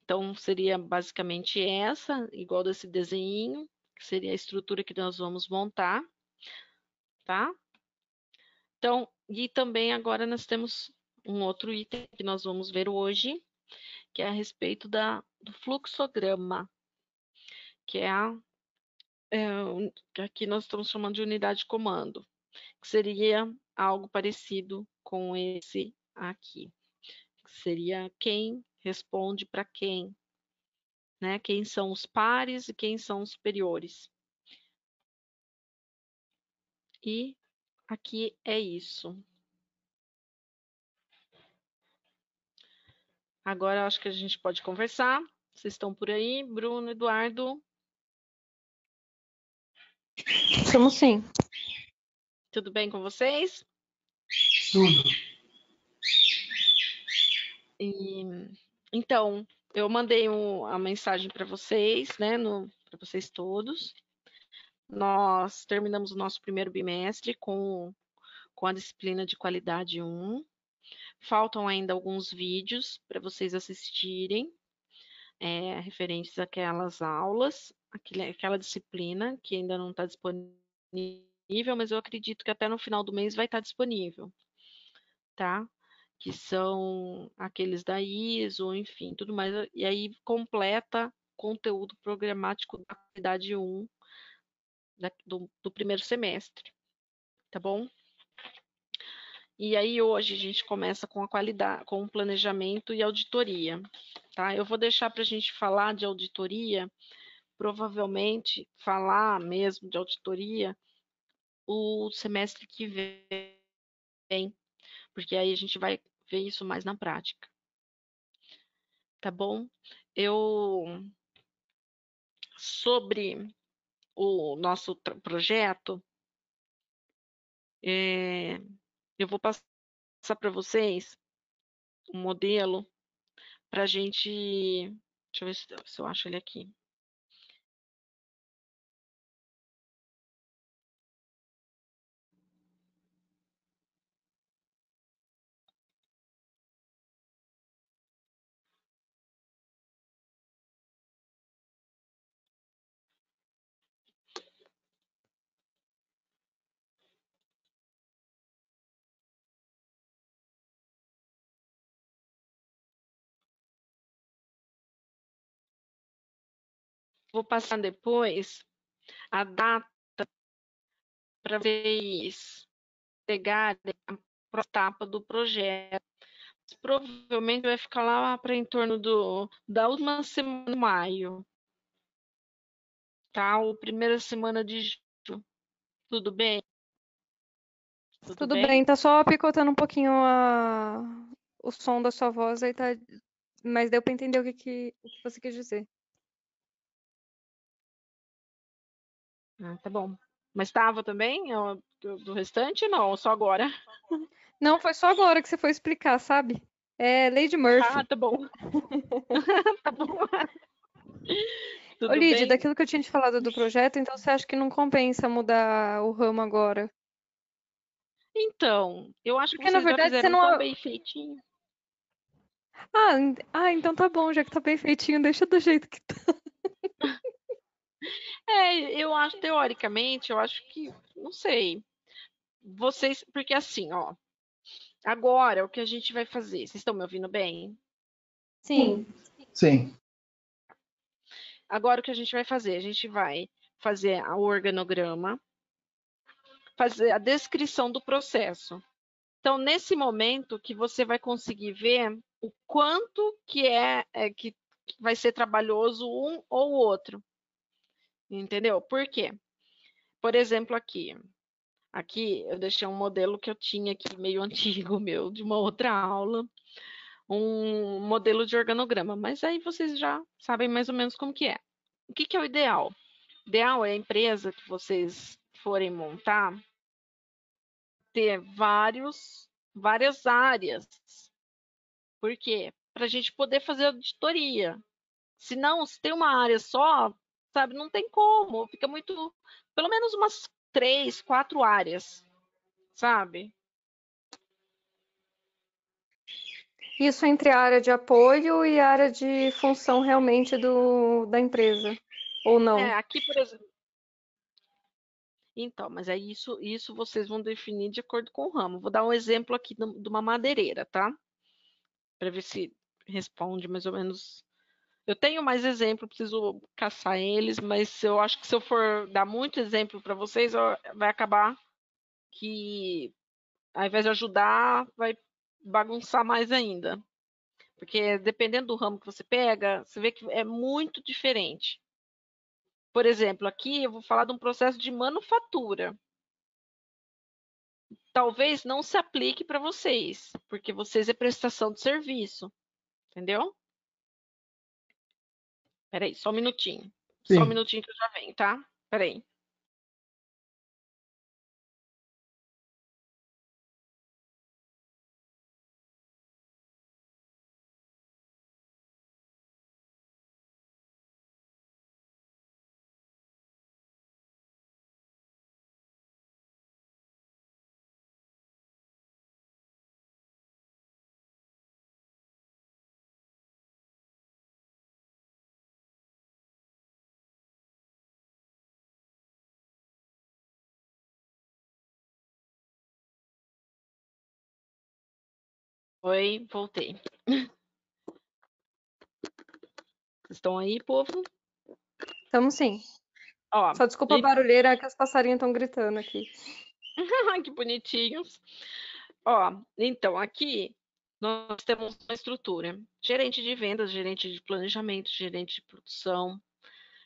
Então, seria basicamente essa, igual desse desenho, que seria a estrutura que nós vamos montar, tá? Então, e também agora nós temos um outro item que nós vamos ver hoje, que é a respeito do fluxograma, que é que aqui nós estamos chamando de unidade de comando, que seria algo parecido com esse aqui, que seria quem responde para quem, né? Quem são os pares e quem são os superiores. E aqui é isso. Agora acho que a gente pode conversar. Vocês estão por aí, Bruno, Eduardo? Estamos sim. Tudo bem com vocês? Tudo. Então, eu mandei a mensagem para vocês, né, para vocês todos. Nós terminamos o nosso primeiro bimestre com a disciplina de qualidade 1. Faltam ainda alguns vídeos para vocês assistirem, referentes àquelas aulas, aquela disciplina que ainda não está disponível, mas eu acredito que até no final do mês vai estar disponível, tá? Que são aqueles da ISO, enfim, tudo mais. E aí completa conteúdo programático da qualidade 1 do primeiro semestre, tá bom? E aí hoje a gente começa com a qualidade, com o planejamento e auditoria, tá? Eu vou deixar para a gente falar de auditoria, provavelmente falar mesmo de auditoria o semestre que vem, porque aí a gente vai ver isso mais na prática, tá bom? Sobre o nosso projeto, eu vou passar para vocês um modelo para a gente. Deixa eu ver se eu acho ele aqui. Vou passar depois a data para vocês pegarem a próxima etapa do projeto. Provavelmente vai ficar lá para em torno da última semana de maio, tá? Ou primeira semana de julho. Tudo bem? Tudo bem, tá só picotando um pouquinho o som da sua voz aí, tá. Mas deu pra entender o que você quis dizer. Ah, tá bom. Mas estava também do restante? Não, só agora. Não, foi só agora que você foi explicar, sabe? É Lady Murphy. Ah, tá bom. Tá bom. Ô, Tudo Lid, bem? daquilo que eu tinha te falado do projeto, então você acha que não compensa mudar o ramo agora? Então, eu acho que Porque na vocês já verdade você fizeram não. tão bem feitinho. Então tá bom, já que tá bem feitinho, deixa do jeito que tá. Eu acho, teoricamente, eu acho que, não sei, vocês, porque assim, ó, agora o que a gente vai fazer? Vocês estão me ouvindo bem? Sim. Sim. Agora o que a gente vai fazer? A gente vai fazer o organograma, fazer a descrição do processo. Então, nesse momento que você vai conseguir ver o quanto que vai ser trabalhoso um ou outro, entendeu? Por quê? Por exemplo, aqui eu deixei um modelo que eu tinha aqui meio antigo meu de uma outra aula, um modelo de organograma, mas aí vocês já sabem mais ou menos como que é. O que é o ideal? O ideal é a empresa que vocês forem montar ter várias áreas. Por quê? Para a gente poder fazer auditoria. Se não, se tem uma área só, sabe, não tem como. Fica muito. Pelo menos umas 3, 4 áreas, sabe? Isso entre a área de apoio e a área de função realmente da empresa, ou não? Aqui, por exemplo. Então, mas aí isso vocês vão definir de acordo com o ramo. Vou dar um exemplo aqui de uma madeireira, tá? Para ver se responde mais ou menos. Eu tenho mais exemplo, preciso caçar eles, mas eu acho que se eu for dar muito exemplo para vocês, vai acabar que, ao invés de ajudar, vai bagunçar mais ainda. Porque dependendo do ramo que você pega, você vê que é muito diferente. Por exemplo, aqui eu vou falar de um processo de manufatura. Talvez não se aplique para vocês, porque vocês é prestação de serviço, entendeu? Peraí, só um minutinho. Só um Sim. minutinho que eu já venho, tá? Peraí. Oi, voltei. Vocês estão aí, povo? Estamos sim. Ó, Só desculpa a barulheira que os passarinhos estão gritando aqui. que bonitinhos. Ó, então, aqui nós temos uma estrutura. Gerente de vendas, gerente de planejamento, gerente de produção.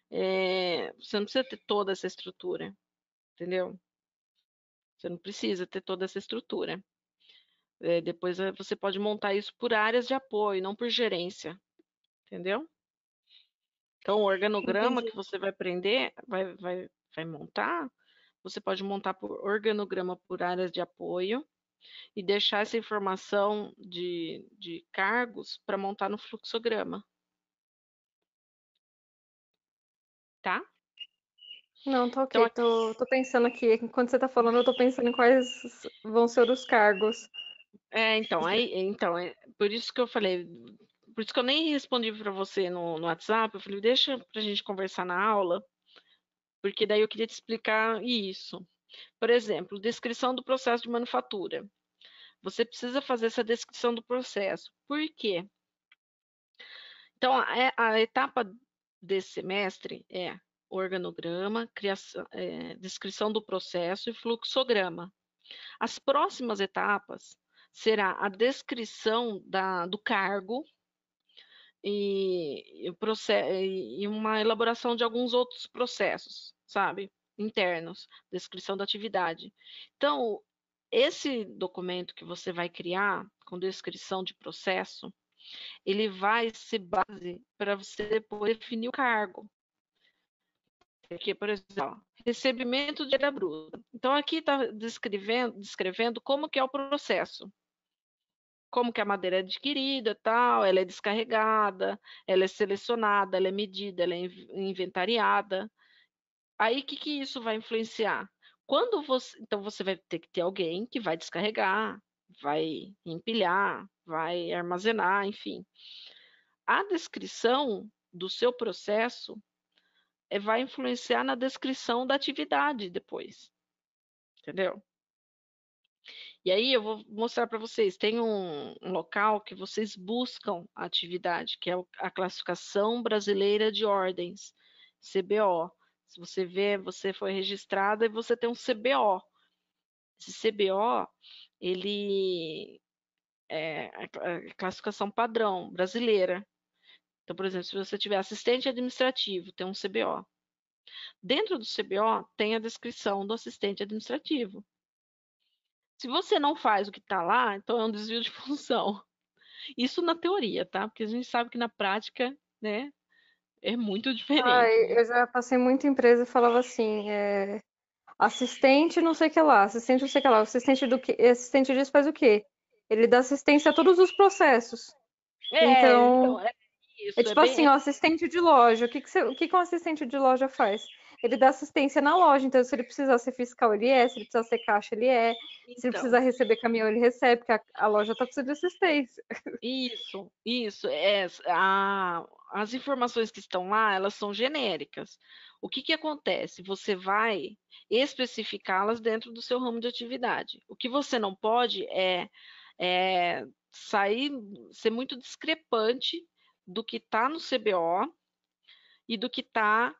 Você não precisa ter toda essa estrutura, entendeu? Você não precisa ter toda essa estrutura. Depois você pode montar isso por áreas de apoio, não por gerência, entendeu? Então, o organograma Entendi. que você vai aprender, vai montar, você pode montar por organograma por áreas de apoio e deixar essa informação de cargos para montar no fluxograma, tá? Não, tá Então, ok. Tô pensando aqui. Enquanto você tá falando, eu tô pensando em quais vão ser os cargos. por isso que eu falei, por isso que eu nem respondi para você no WhatsApp, eu falei, deixa para a gente conversar na aula, porque daí eu queria te explicar isso. Por exemplo, descrição do processo de manufatura. Você precisa fazer essa descrição do processo. Por quê? Então, a etapa desse semestre é organograma, descrição do processo e fluxograma. As próximas etapas será a descrição do cargo e uma elaboração de alguns outros processos, sabe? Internos, descrição da atividade. Então, esse documento que você vai criar com descrição de processo, ele vai ser base para você depois definir o cargo. Aqui, por exemplo, recebimento de área bruta. Então, aqui está descrevendo como que é o processo. Como que a madeira é adquirida, tal, ela é descarregada, ela é selecionada, ela é medida, ela é inventariada. Aí, o que isso vai influenciar? Então, você vai ter que ter alguém que vai descarregar, vai empilhar, vai armazenar, enfim. A descrição do seu processo vai influenciar na descrição da atividade depois, entendeu? E aí eu vou mostrar para vocês, tem um local que vocês buscam a atividade, que é a Classificação Brasileira de Ordens, CBO. Se você ver, você foi registrada e você tem um CBO. Esse CBO, ele é a classificação padrão brasileira. Então, por exemplo, se você tiver assistente administrativo, tem um CBO. Dentro do CBO tem a descrição do assistente administrativo. Se você não faz o que está lá, então é um desvio de função. Isso na teoria, tá? Porque a gente sabe que na prática, né, É muito Ah, diferente, viu? eu já passei muita empresa e falava assim, assistente não sei o que lá, assistente não sei o que lá, assistente do que, assistente disso faz o quê? Ele dá assistência a todos os processos. Então, Então, é é isso, é tipo bem. assim, ó, assistente de loja. O que que um assistente de loja faz? Ele dá assistência na loja. Então, se ele precisar ser fiscal, ele é. Se ele precisar ser caixa, ele é. Se ele precisar Então, receber caminhão, ele recebe, porque a loja tá precisando de assistência. isso. As informações que estão lá, elas são genéricas. O que que acontece? Você vai especificá-las dentro do seu ramo de atividade. O que você não pode é sair, ser muito discrepante do que está no CBO e do que tá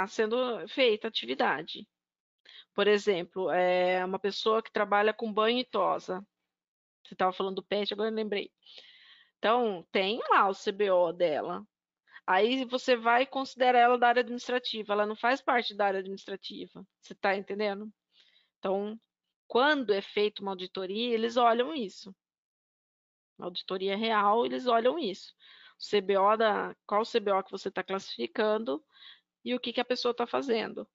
sendo feita a atividade. Por exemplo, uma pessoa que trabalha com banho e tosa. Você estava falando do pet, agora eu lembrei. Então, tem lá o CBO dela. Aí você vai e considera ela da área administrativa. Ela não faz parte da área administrativa. Você está entendendo? Então, quando é feita uma auditoria, eles olham isso. Uma auditoria real, eles olham isso. Qual o CBO que você está classificando e o que que a pessoa está fazendo.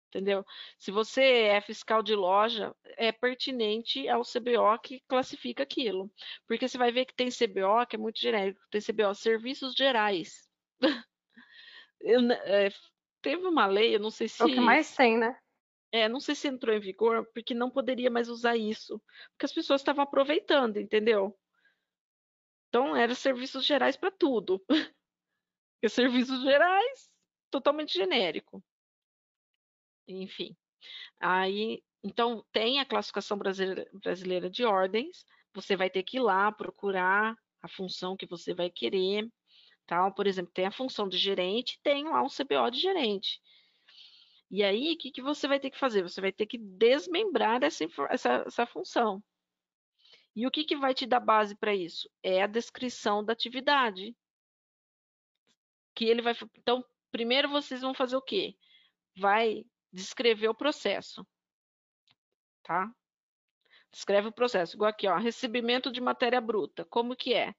Entendeu? Se você é fiscal de loja, é pertinente ao CBO que classifica aquilo. Porque você vai ver que tem CBO que é muito genérico, tem CBO Serviços Gerais. Teve uma lei, eu não sei É o que se, mais tem, né? não sei se entrou em vigor, porque não poderia mais usar isso, porque as pessoas estavam aproveitando, entendeu? Então, era serviços gerais para tudo. Porque serviços gerais, totalmente genérico. Enfim. Aí, então, tem a classificação brasileira de ordens, você vai ter que ir lá procurar a função que você vai querer, tal. Por exemplo, tem a função de gerente, tem lá um CBO de gerente. E aí, o que que você vai ter que fazer? Você vai ter que desmembrar essa função. E o que que vai te dar base para isso? É a descrição da atividade. Que ele vai. Então, primeiro vocês vão fazer o quê? Vai descrever o processo, tá? Descreve o processo, igual aqui, ó, recebimento de matéria bruta. Como que é?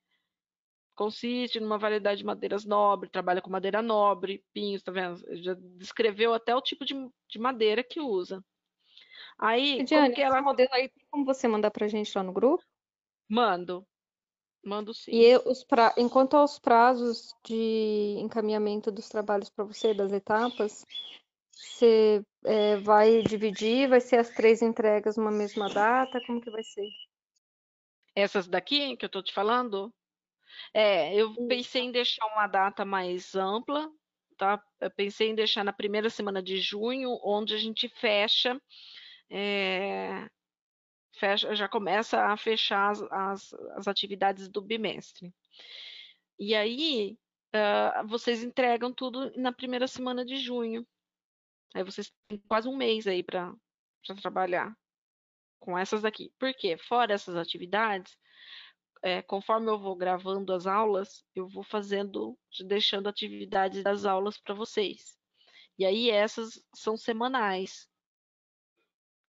Consiste numa variedade de madeiras nobre, trabalha com madeira nobre, pinhos, tá vendo? Já descreveu até o tipo de madeira que usa. Aí, como Diane, que esse ela modelo aí tem como você mandar pra gente lá no grupo? mando? Mando sim. E enquanto aos prazos de encaminhamento dos trabalhos para você, das etapas, você vai dividir, vai ser as 3 entregas numa mesma data? Como que vai ser? Essas daqui que eu tô te falando, eu pensei em deixar uma data mais ampla, tá? Eu pensei em deixar na primeira semana de junho, onde a gente é, já começa a fechar as atividades do bimestre. E aí, vocês entregam tudo na primeira semana de junho. Aí vocês têm quase um mês aí para trabalhar com essas daqui. Por quê? Fora essas atividades, conforme eu vou gravando as aulas, eu vou deixando atividades das aulas para vocês. E aí essas são semanais.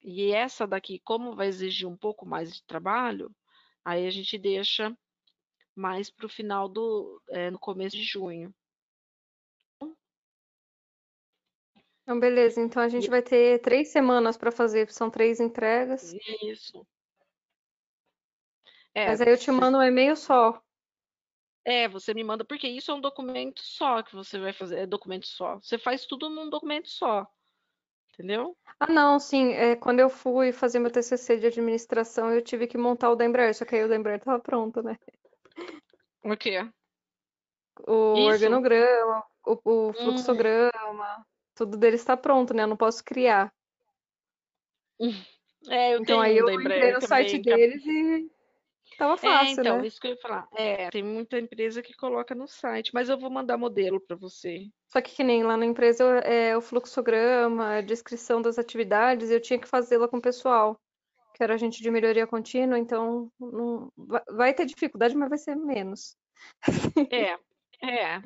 E essa daqui, como vai exigir um pouco mais de trabalho, aí a gente deixa mais para o final no começo de junho. Então, beleza. Então, a gente E vai ter 3 semanas para fazer, são 3 entregas. isso. Mas aí eu te mando um e-mail só. Você me manda, porque isso é um documento só que você vai fazer, é documento só. Você faz tudo num documento só, entendeu? Ah, não, sim. Quando eu fui fazer meu TCC de administração, eu tive que montar o da Embraer, só que aí o da Embraer tava pronto, né? O quê? O Isso? organograma, o Hum, fluxograma, tudo deles está pronto, né? Eu não posso criar. eu Então tenho aí um eu da entrei Embraer no site também. deles e tava fácil, Então, né? isso que eu ia falar. Tem muita empresa que coloca no site, mas eu vou mandar modelo para você. Só que nem lá na empresa o fluxograma, a descrição das atividades, eu tinha que fazê-la com o pessoal, que era gente de melhoria contínua, então não, vai ter dificuldade, mas vai ser menos. É, é.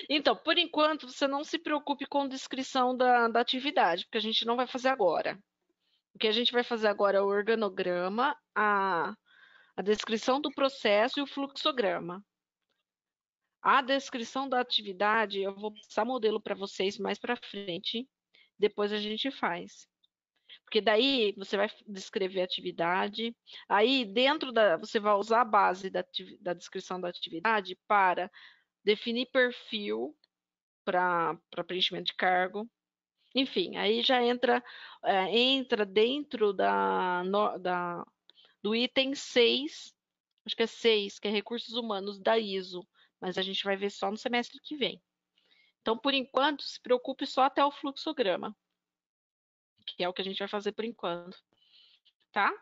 Então, por enquanto, você não se preocupe com descrição da atividade, porque a gente não vai fazer agora. O que a gente vai fazer agora é o organograma, a descrição do processo e o fluxograma. A descrição da atividade, eu vou passar modelo para vocês mais para frente, depois a gente faz. Porque daí você vai descrever a atividade, aí você vai usar a base da descrição da atividade para definir perfil para preenchimento de cargo. Enfim, aí já entra dentro do item 6, acho que é 6, que é recursos humanos da ISO, mas a gente vai ver só no semestre que vem. Então, por enquanto, se preocupe só até o fluxograma, que é o que a gente vai fazer por enquanto, tá?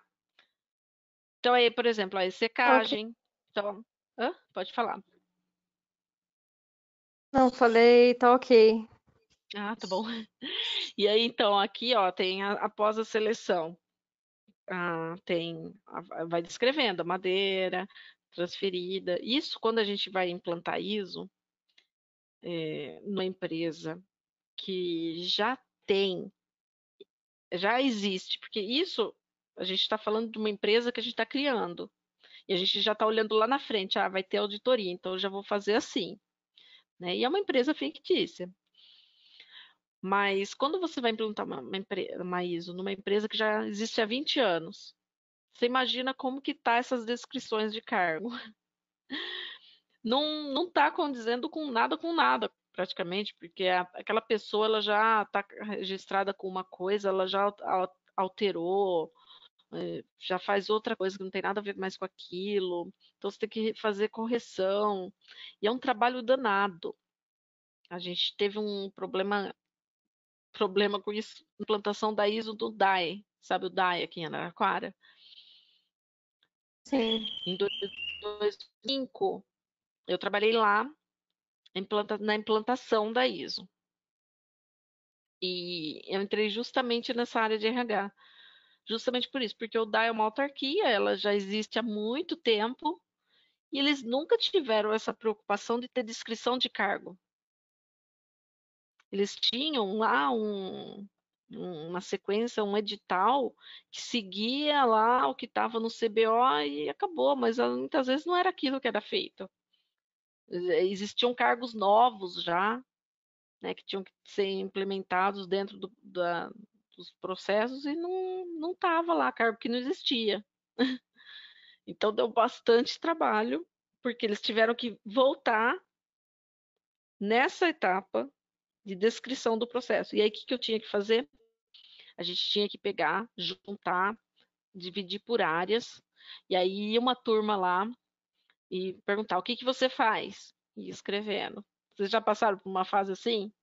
Então, aí, por exemplo, a Ok. secagem. Então, pode falar. Não, falei, tá ok. Ah, tá bom. E aí, então, aqui, ó, tem após a seleção. Vai descrevendo a madeira transferida. Isso, quando a gente vai implantar ISO, numa empresa que já existe, porque isso a gente está falando de uma empresa que a gente está criando. E a gente já está olhando lá na frente, vai ter auditoria, então eu já vou fazer assim, né? E é uma empresa fictícia. Mas quando você vai implantar uma ISO numa empresa que já existe há 20 anos, você imagina como que tá essas descrições de cargo. Não está condizendo com nada, praticamente, porque aquela pessoa ela já está registrada com uma coisa, ela já alterou, já faz outra coisa que não tem nada a ver mais com aquilo. Então você tem que fazer correção. E é um trabalho danado. A gente teve um problema com isso, implantação da ISO do DAE, sabe o DAE aqui em Araraquara? Sim. Em 2005, eu trabalhei lá na implantação da ISO. E eu entrei justamente nessa área de RH. Justamente por isso, porque o DAE é uma autarquia, ela já existe há muito tempo, e eles nunca tiveram essa preocupação de ter descrição de cargo. Eles tinham lá uma sequência, um edital que seguia lá o que estava no CBO e acabou, mas muitas vezes não era aquilo que era feito. Existiam cargos novos já, né, que tinham que ser implementados dentro dos processos e não estava lá, cargo que não existia. Então deu bastante trabalho, porque eles tiveram que voltar nessa etapa de descrição do processo. E aí, o que eu tinha que fazer? A gente tinha que pegar, juntar, dividir por áreas, e aí ia uma turma lá e perguntar o que você faz? E ir escrevendo. Vocês já passaram por uma fase assim?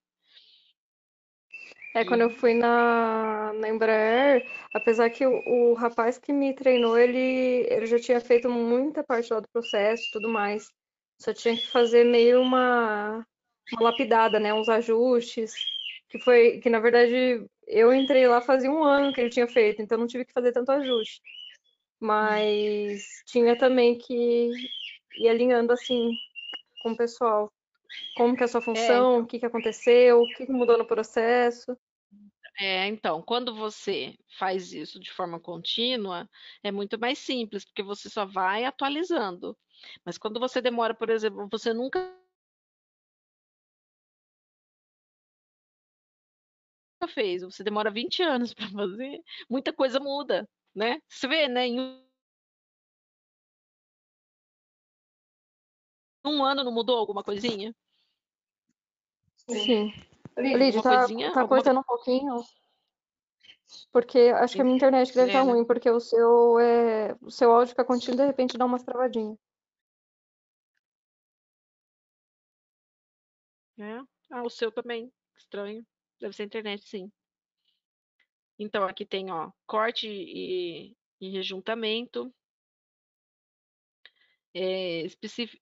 Quando eu fui na Embraer, apesar que o rapaz que me treinou, ele já tinha feito muita parte lá do processo e tudo mais. Só tinha que fazer meio uma lapidada, né? Uns ajustes, que na verdade eu entrei lá fazia um ano que ele tinha feito, então não tive que fazer tanto ajuste. Mas tinha também que ir alinhando assim com o pessoal. Como que é a sua função, o Então. que que aconteceu, o que que mudou no processo. Então, quando você faz isso de forma contínua, é muito mais simples, porque você só vai atualizando. Mas quando você demora, por exemplo, você nunca fez, você demora 20 anos para fazer, muita coisa muda, né? Você vê, né? Em um ano não mudou alguma coisinha? Sim. Lídia, Alguma coisinha? tá Alguma cortando um pouquinho, porque acho que a minha internet que deve estar né? ruim, porque o seu áudio fica contínuo e de repente dá umas travadinhas. É. Ah, o seu também. Estranho. Deve ser internet, sim. Então, aqui tem, ó, corte e rejuntamento.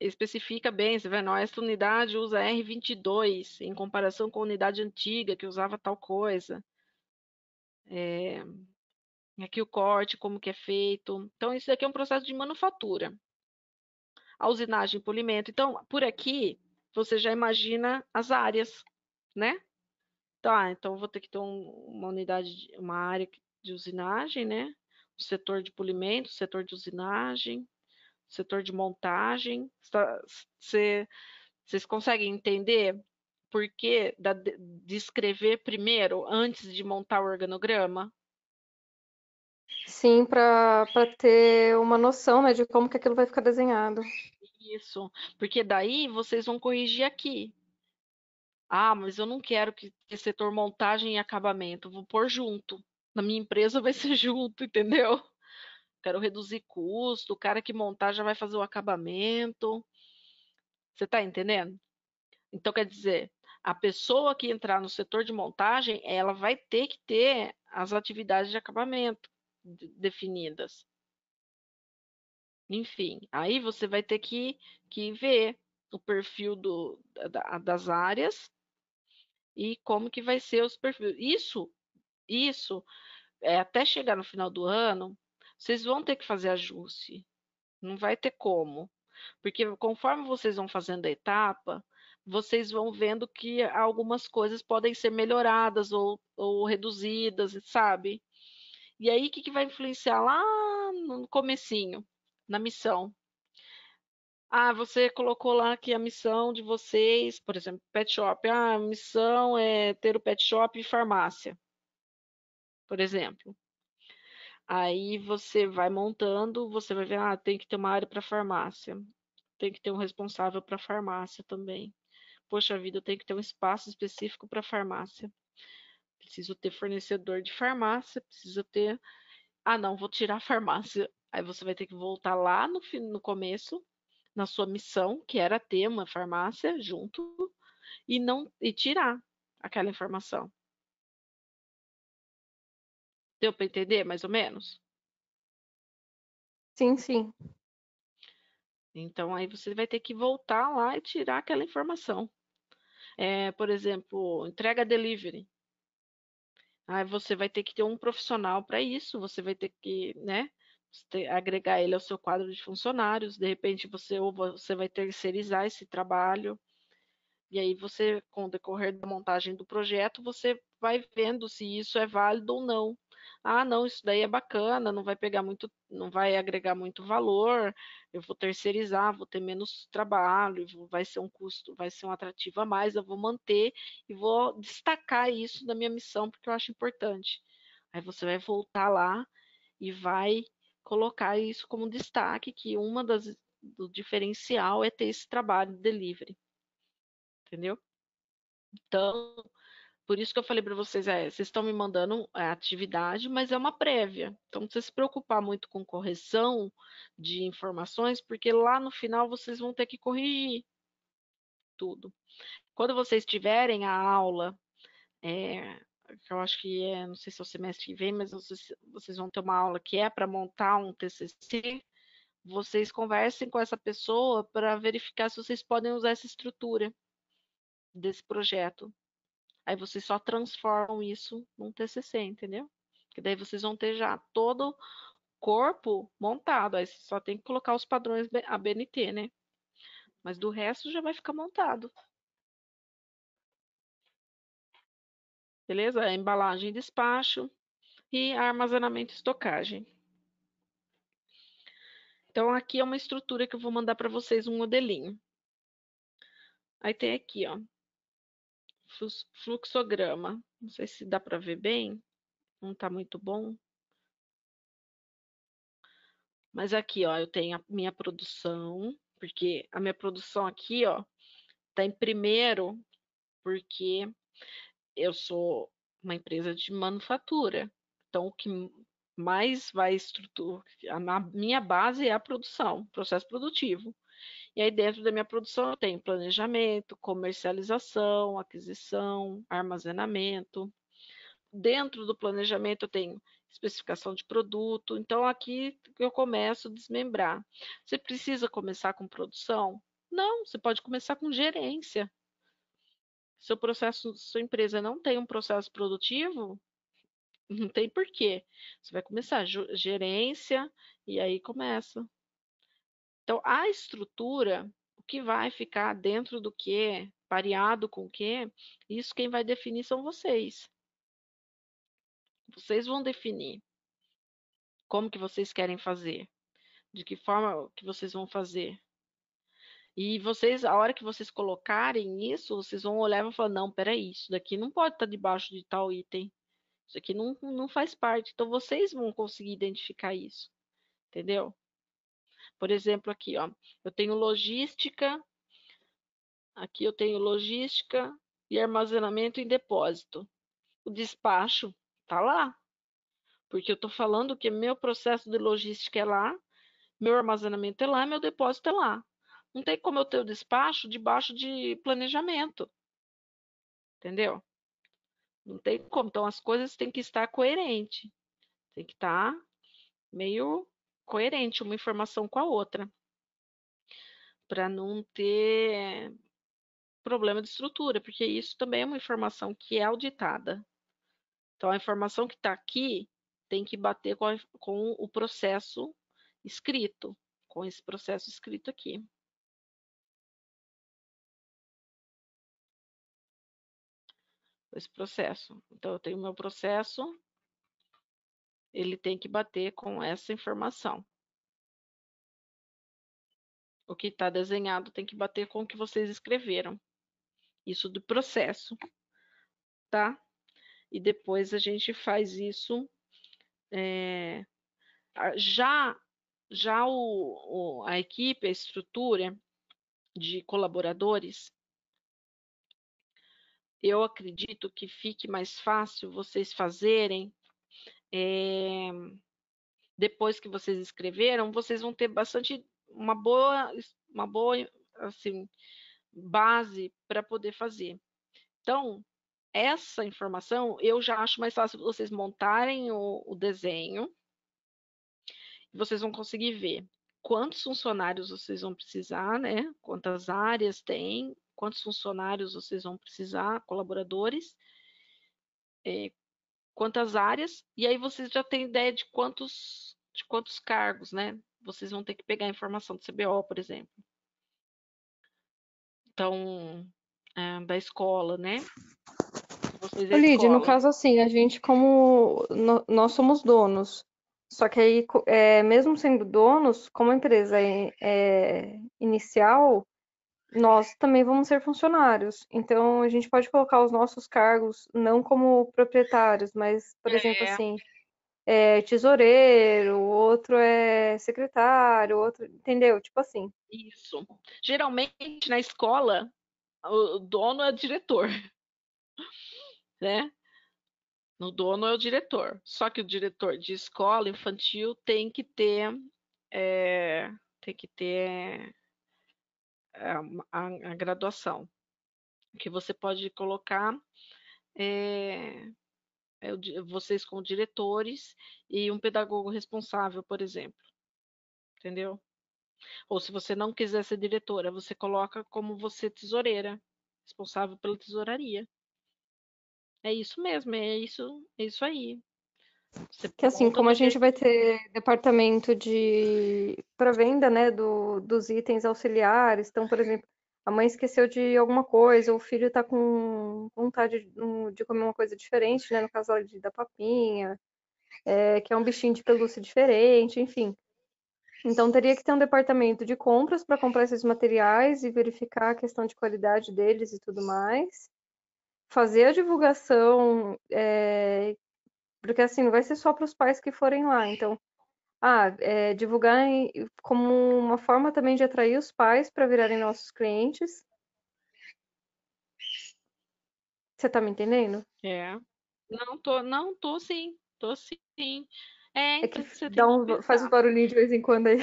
Especifica bem, você vê, não, essa unidade usa R22 em comparação com a unidade antiga que usava tal coisa. Aqui o corte, como que é feito. Então, isso daqui é um processo de manufatura. A usinagem e polimento. Então, por aqui, você já imagina as áreas, né? Tá, então eu vou ter que ter uma unidade, uma área de usinagem, né? O setor de polimento, o setor de usinagem, o setor de montagem. Você Vocês conseguem entender por que de escrever primeiro, antes de montar o organograma? Sim, para ter uma noção, né, de como que aquilo vai ficar desenhado. Isso, porque daí vocês vão corrigir aqui. Ah, mas eu não quero que setor montagem e acabamento, vou pôr junto. Na minha empresa vai ser junto, entendeu? Quero reduzir custo, o cara que montar já vai fazer o acabamento. Você está entendendo? Então, quer dizer, a pessoa que entrar no setor de montagem, ela vai ter que ter as atividades de acabamento definidas. Enfim, aí você vai ter que ver o perfil das áreas e como que vai ser os perfis. Isso até chegar no final do ano, vocês vão ter que fazer ajuste. Não vai ter como. Porque conforme vocês vão fazendo a etapa, vocês vão vendo que algumas coisas podem ser melhoradas ou reduzidas, sabe? E aí, o que vai influenciar lá no comecinho, na missão? Ah, você colocou lá que a missão de vocês, por exemplo, pet shop. Ah, a missão é ter o pet shop e farmácia, por exemplo. Aí você vai montando, você vai ver, ah, tem que ter uma área para farmácia, tem que ter um responsável para farmácia também. Poxa vida, eu tenho que ter um espaço específico para farmácia. Preciso ter fornecedor de farmácia, preciso ter. Ah, não, vou tirar a farmácia. Aí você vai ter que voltar lá no começo, na sua missão, que era ter uma farmácia junto, e não e tirar aquela informação. Deu para entender, mais ou menos? Sim, sim. Então aí você vai ter que voltar lá e tirar aquela informação. Por exemplo, entrega delivery. Aí você vai ter que ter um profissional para isso, você vai ter que, né, agregar ele ao seu quadro de funcionários, de repente você vai terceirizar esse trabalho, e aí você, com o decorrer da montagem do projeto, você vai vendo se isso é válido ou não. Ah, não, isso daí é bacana, não vai pegar muito, não vai agregar muito valor, eu vou terceirizar, vou ter menos trabalho, vai ser um custo, vai ser um atrativo a mais, eu vou manter e vou destacar isso da minha missão, porque eu acho importante. Aí você vai voltar lá e vai colocar isso como destaque, que uma do diferencial é ter esse trabalho de delivery, entendeu? Então, por isso que eu falei para vocês, vocês estão me mandando a atividade, mas é uma prévia. Então, não precisa se preocupar muito com correção de informações, porque lá no final vocês vão ter que corrigir tudo. Quando vocês tiverem a aula, é, que eu acho que não sei se é o semestre que vem, mas vocês vão ter uma aula que é para montar um TCC, vocês conversem com essa pessoa para verificar se vocês podem usar essa estrutura desse projeto. Aí vocês só transformam isso num TCC, entendeu? Que daí vocês vão ter já todo o corpo montado. Aí você só tem que colocar os padrões ABNT, né? Mas do resto já vai ficar montado. Beleza? Embalagem e despacho e armazenamento e estocagem. Então aqui é uma estrutura que eu vou mandar para vocês um modelinho. Aí tem aqui, ó, fluxograma. Não sei se dá para ver bem, não está muito bom. Mas aqui, ó, eu tenho a minha produção, porque a minha produção aqui, ó, tá em primeiro, porque eu sou uma empresa de manufatura. Então, o que mais vai estruturar, a minha base é a produção, processo produtivo. E aí, dentro da minha produção, eu tenho planejamento, comercialização, aquisição, armazenamento. Dentro do planejamento, eu tenho especificação de produto. Então, aqui eu começo a desmembrar. Você precisa começar com produção? Não, você pode começar com gerência. Seu processo, sua empresa não tem um processo produtivo, não tem porquê. Você vai começar gerência e aí começa. Então, a estrutura, o que vai ficar dentro do que, pareado com o que, isso quem vai definir são vocês. Vocês vão definir como que vocês querem fazer, de que forma que vocês vão fazer. E vocês, a hora que vocês colocarem isso, vocês vão olhar e vão falar, não, peraí, isso daqui não pode estar debaixo de tal item. Isso aqui não faz parte. Então, vocês vão conseguir identificar isso, entendeu? Por exemplo, aqui, ó, eu tenho logística, aqui eu tenho logística e armazenamento em depósito. O despacho tá lá, porque eu estou falando que meu processo de logística é lá, meu armazenamento é lá, meu depósito é lá. Não tem como eu ter o despacho debaixo de planejamento, entendeu? Não tem como. Então, as coisas têm que estar coerentes. Tem que estar meio coerente uma informação com a outra, para não ter problema de estrutura, porque isso também é uma informação que é auditada. Então, a informação que está aqui tem que bater com o processo escrito, com esse processo escrito aqui. Esse processo. Então, eu tenho meu processo, ele tem que bater com essa informação. O que está desenhado tem que bater com o que vocês escreveram. Isso do processo, tá? E depois a gente faz isso. Já a equipe, a estrutura de colaboradores, eu acredito que fique mais fácil vocês fazerem. Depois que vocês escreveram, vocês vão ter uma boa assim, base para poder fazer. Então, essa informação eu já acho mais fácil vocês montarem o desenho. Vocês vão conseguir ver quantos funcionários vocês vão precisar, né? Quantas áreas tem, quantos funcionários vocês vão precisar, colaboradores, quantas áreas, e aí vocês já têm ideia de quantos cargos, né? Vocês vão ter que pegar a informação do CBO, por exemplo. Então, da escola, né? Vocês é a Lídia, no escola. caso assim, a gente nós somos donos, só que aí, mesmo sendo donos, como a empresa é inicial, nós também vamos ser funcionários. Então, a gente pode colocar os nossos cargos não como proprietários, mas, por exemplo, É, assim, tesoureiro, outro é secretário, outro, entendeu? Tipo assim. isso. Geralmente, na escola, o dono é o diretor, né? O dono é o diretor. Só que o diretor de escola infantil tem que ter, é, tem que ter a graduação. Que você pode colocar é, vocês como diretores e um pedagogo responsável, por exemplo. Entendeu? Ou se você não quiser ser diretora, você coloca como você tesoureira, responsável pela tesouraria. É isso mesmo, é isso aí. Você Que assim, monta como a do gente jeito. vai ter departamento de para venda, né, dos itens auxiliares. Então, por exemplo, a mãe esqueceu de alguma coisa, ou o filho tá com vontade de comer uma coisa diferente, né, no caso da papinha, que é um bichinho de pelúcia diferente, enfim. Então, teria que ter um departamento de compras para comprar esses materiais e verificar a questão de qualidade deles e tudo mais. Fazer a divulgação, porque assim, não vai ser só para os pais que forem lá. Então, divulgar como uma forma também de atrair os pais para virarem nossos clientes. Você tá me entendendo? É. Não tô sim, tô sim. É, É que então você tem que faz um pensar. barulhinho de vez em quando aí.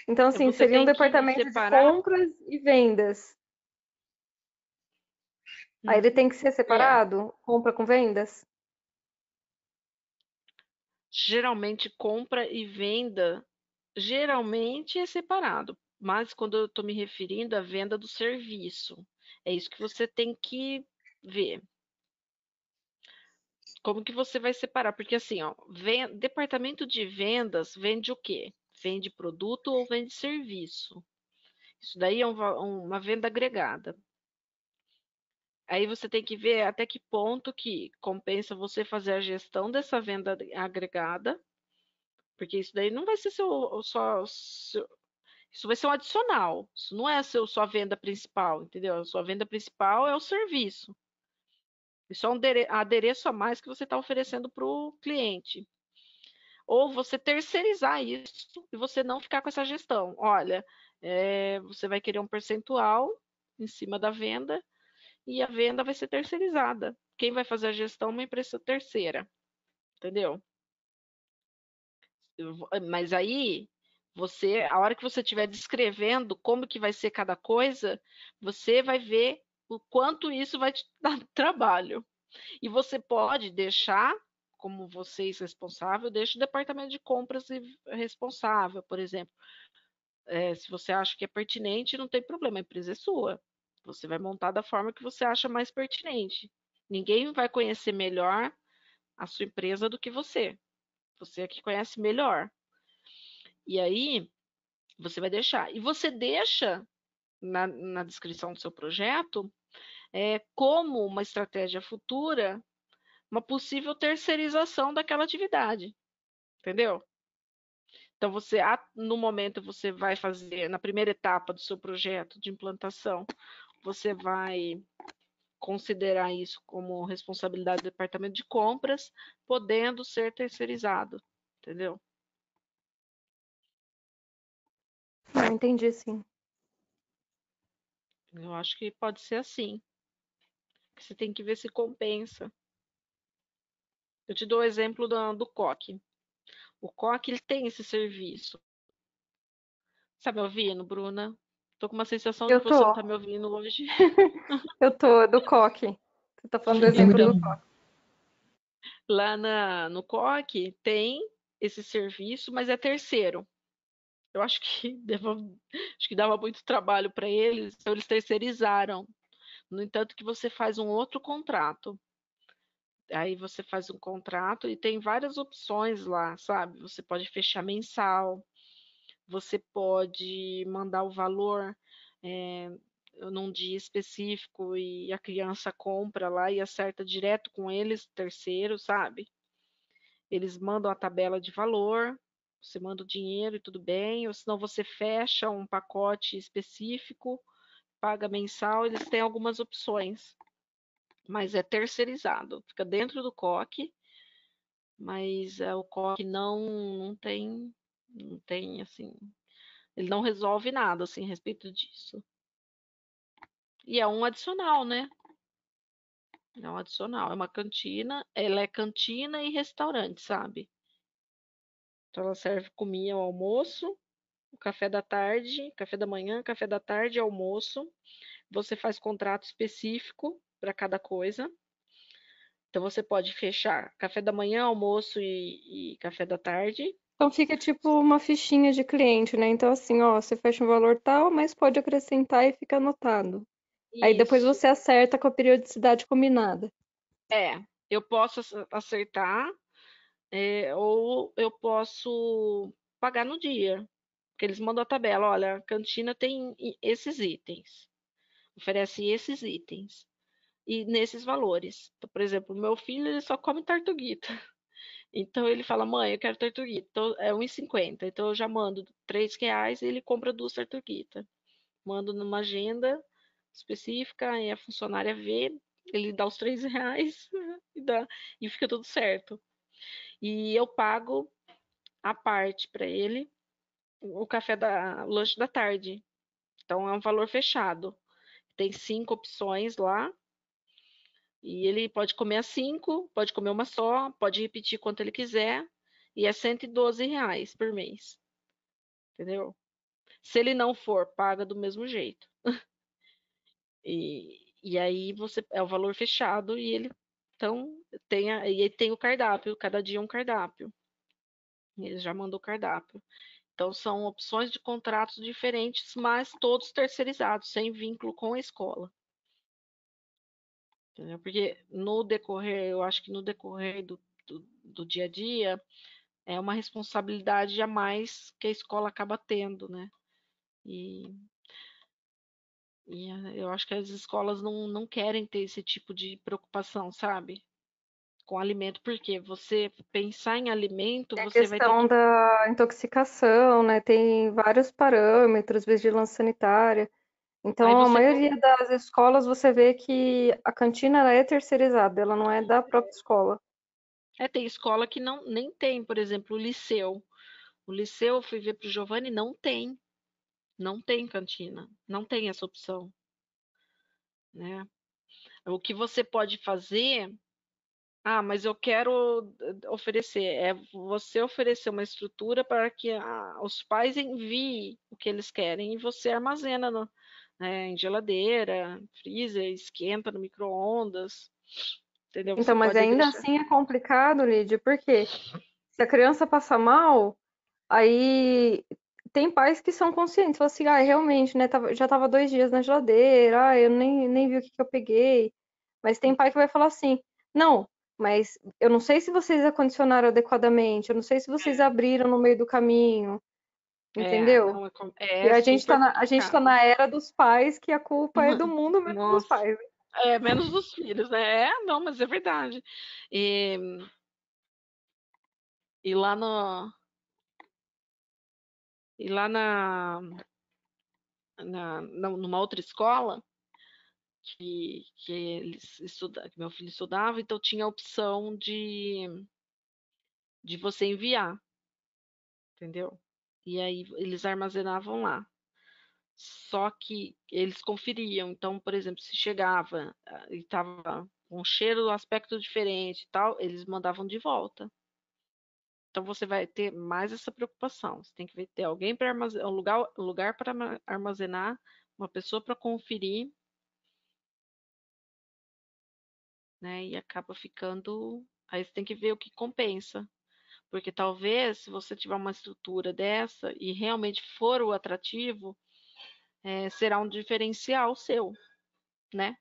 Então, assim, Você seria um tem que departamento de separar. compras e vendas. Aí ele Uhum. tem que ser É. separado? Compra com vendas? Geralmente compra e venda, geralmente é separado. Mas quando eu estou me referindo à venda do serviço, é isso que você tem que ver. Como que você vai separar? Porque assim, ó, departamento de vendas vende o quê? Vende produto ou vende serviço? Isso daí é uma venda agregada. Aí você tem que ver até que ponto que compensa você fazer a gestão dessa venda agregada, porque isso daí não vai ser Isso vai ser um adicional. Isso não é a sua venda principal, entendeu? A sua venda principal é o serviço. Isso é um adereço a mais que você está oferecendo para o cliente. Ou você terceirizar isso e você não ficar com essa gestão. Olha, você vai querer um percentual em cima da venda e a venda vai ser terceirizada. Quem vai fazer a gestão é uma empresa terceira, entendeu? Mas aí, a hora que você estiver descrevendo como que vai ser cada coisa, você vai ver o quanto isso vai te dar trabalho. E você pode deixar, como vocês responsável, deixa o departamento de compras responsável, por exemplo. Se você acha que é pertinente, não tem problema, a empresa é sua. Você vai montar da forma que você acha mais pertinente. Ninguém vai conhecer melhor a sua empresa do que você. Você é que conhece melhor. E aí, você vai deixar. E você deixa na descrição do seu projeto como uma estratégia futura, uma possível terceirização daquela atividade. Entendeu? Então, no momento, você vai fazer, na primeira etapa do seu projeto de implantação, você vai considerar isso como responsabilidade do departamento de compras, podendo ser terceirizado, entendeu? Não entendi, sim. Eu acho que pode ser assim. Você tem que ver se compensa. Eu te dou o exemplo do COC. O COC ele tem esse serviço. Tá me ouvindo, Bruna? Tô com uma sensação de Eu que você não tô, tá me ouvindo hoje. eu tô, do coque. Você tá falando do Eu exemplo do também. coque. Lá no COC tem esse serviço, mas é terceiro. Eu acho que acho que dava muito trabalho para eles, então eles terceirizaram. No entanto, que você faz um outro contrato. Aí você faz um contrato e tem várias opções lá, sabe? Você pode fechar mensal, você pode mandar o valor eh, num dia específico e a criança compra lá e acerta direto com eles, terceiro, sabe? Eles mandam a tabela de valor, você manda o dinheiro e tudo bem, ou senão você fecha um pacote específico, paga mensal, eles têm algumas opções, mas é terceirizado, fica dentro do COC, mas o COC não tem assim, ele não resolve nada assim a respeito disso. E é um adicional, né? É um adicional, é uma cantina, ela é cantina e restaurante, sabe? Então ela serve comida ao almoço, o café da tarde, café da manhã, café da tarde, almoço. Você faz contrato específico para cada coisa. Então você pode fechar café da manhã, almoço e café da tarde. Então fica tipo uma fichinha de cliente, né? Então assim, ó, você fecha um valor tal, mas pode acrescentar e fica anotado. Aí depois Isso. você acerta com a periodicidade combinada. Eu posso acertar, ou eu posso pagar no dia. Porque eles mandam a tabela, olha, a cantina tem esses itens, oferece esses itens. E nesses valores. Então, por exemplo, o meu filho ele só come tartuguita. Então ele fala, mãe, eu quero tartuguita. Então, é 1,50. Então eu já mando R$ 3 e ele compra 2 tartuguitas. Mando numa agenda específica e a funcionária vê, ele dá os R$ 3 e fica tudo certo. E eu pago a parte para ele o lanche da tarde. Então é um valor fechado. Tem 5 opções lá. E ele pode comer as 5, pode comer uma só, pode repetir quanto ele quiser, e é R$ 112 por mês, entendeu? Se ele não for, paga do mesmo jeito. E aí você é o valor fechado e ele então e aí tem o cardápio, cada dia um cardápio. Ele já mandou o cardápio. Então são opções de contratos diferentes, mas todos terceirizados, sem vínculo com a escola. Entendeu? Porque eu acho que no decorrer do dia a dia, é uma responsabilidade a mais que a escola acaba tendo, né? E, eu acho que as escolas não querem ter esse tipo de preocupação, sabe? com alimento, porque você pensar em alimento, É a você vai ter questão que. da intoxicação, né? Tem vários parâmetros, vigilância sanitária. Aí Então, a você maioria das escolas você vê que a cantina ela é terceirizada, ela não é da própria escola. tem escola que não nem tem, por exemplo, o liceu. O liceu, eu fui ver para o Giovanni, não tem cantina, não tem essa opção, né? O que você pode fazer, mas eu quero oferecer, é você oferecer uma estrutura para que os pais enviem o que eles querem e você armazena né, em geladeira, freezer, esquenta no micro-ondas, entendeu? Você Então, mas pode ainda deixar. assim é complicado, Lídia, porque se a criança passa mal, aí tem pais que são conscientes, falam assim, realmente, né, já tava 2 dias na geladeira, eu nem vi o que que eu peguei. Mas tem pai que vai falar assim, não, mas eu não sei se vocês acondicionaram adequadamente, eu não sei se vocês abriram no meio do caminho, entendeu? Não, E é a gente super a gente tá complicado. na era dos pais que a culpa é do mundo menos dos Nossa, pais. menos dos filhos, né? Não, mas é verdade. E, e lá no, e lá numa outra escola que meu filho estudava, então tinha a opção de você enviar, entendeu? E aí eles armazenavam lá. Só que eles conferiam. Então, por exemplo, se chegava e estava com um cheiro, um aspecto diferente e tal, eles mandavam de volta. Então você vai ter mais essa preocupação. Você tem que ter alguém para armazenar, um lugar para armazenar, uma pessoa para conferir, né? E acaba ficando. Aí você tem que ver o que compensa. Porque talvez, se você tiver uma estrutura dessa e realmente for o atrativo, será um diferencial seu, né?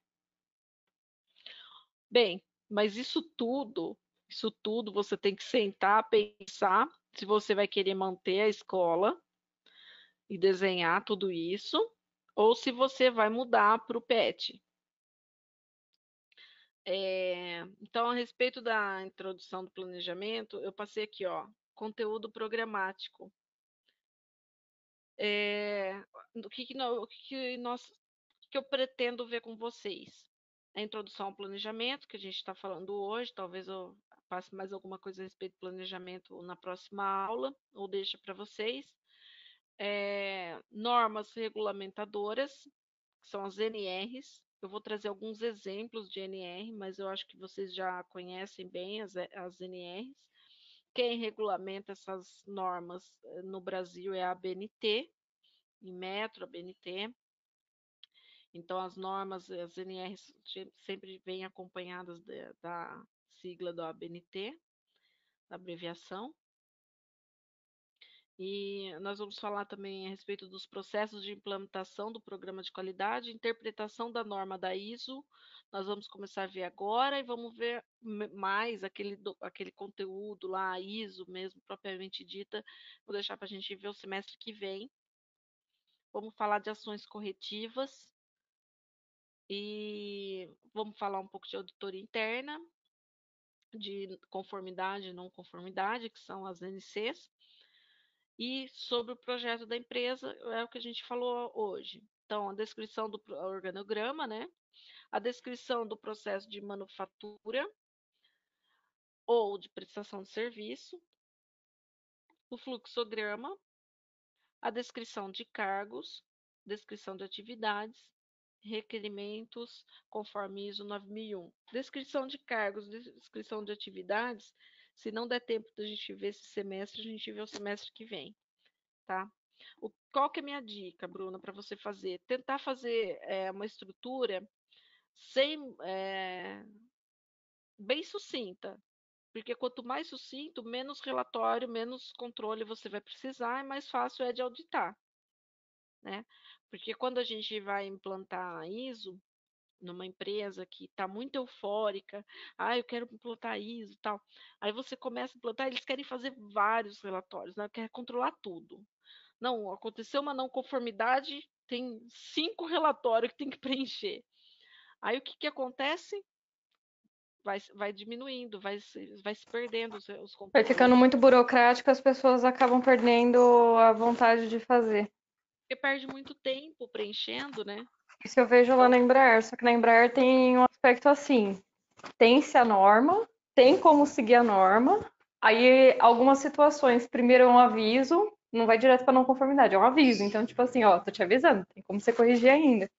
Bem, mas isso tudo você tem que sentar, pensar se você vai querer manter a escola e desenhar tudo isso, ou se você vai mudar para o PET. Então, a respeito da introdução do planejamento, eu passei aqui, ó, conteúdo programático. É, o que eu pretendo ver com vocês? A introdução ao planejamento, que a gente está falando hoje, talvez eu passe mais alguma coisa a respeito do planejamento na próxima aula, ou deixa para vocês. Normas regulamentadoras, que são as NRs. Eu vou trazer alguns exemplos de NR, mas eu acho que vocês já conhecem bem as NRs. Quem regulamenta essas normas no Brasil é a ABNT, em metro, a BNT. Então, as normas, as NRs sempre vêm acompanhadas da sigla da ABNT, da abreviação. E nós vamos falar também a respeito dos processos de implementação do programa de qualidade, interpretação da norma da ISO. Nós vamos começar a ver agora e vamos ver mais aquele conteúdo lá, a ISO mesmo, propriamente dita. Vou deixar para a gente ver o semestre que vem. Vamos falar de ações corretivas e vamos falar um pouco de auditoria interna, de conformidade e não conformidade, que são as NCs. E sobre o projeto da empresa, é o que a gente falou hoje. Então, a descrição do organograma, né? A descrição do processo de manufatura ou de prestação de serviço, o fluxograma, a descrição de cargos, descrição de atividades, requerimentos conforme ISO 9001. Descrição de cargos, descrição de atividades, se não der tempo da gente ver esse semestre, a gente vê o semestre que vem, tá? Qual que é a minha dica, Bruna, para você fazer? Tentar fazer uma estrutura bem sucinta, porque quanto mais sucinto, menos relatório, menos controle você vai precisar e mais fácil é de auditar, né? Porque quando a gente vai implantar a ISO numa empresa que está muito eufórica, eu quero implantar ISO e tal, aí você começa a implantar, eles querem fazer vários relatórios, né? Quer controlar tudo. Não, aconteceu uma não conformidade, tem 5 relatórios que tem que preencher. Aí o que acontece? vai diminuindo, vai se perdendo os Vai ficando conteúdos. muito burocrático, as pessoas acabam perdendo a vontade de fazer. Porque perde muito tempo preenchendo, né? Isso eu vejo lá Então, na Embraer, só que na Embraer tem um aspecto assim, tem-se a norma, tem como seguir a norma, aí algumas situações, primeiro é um aviso, não vai direto para não conformidade, é um aviso, então tipo assim, ó, tô te avisando, tem como você corrigir ainda.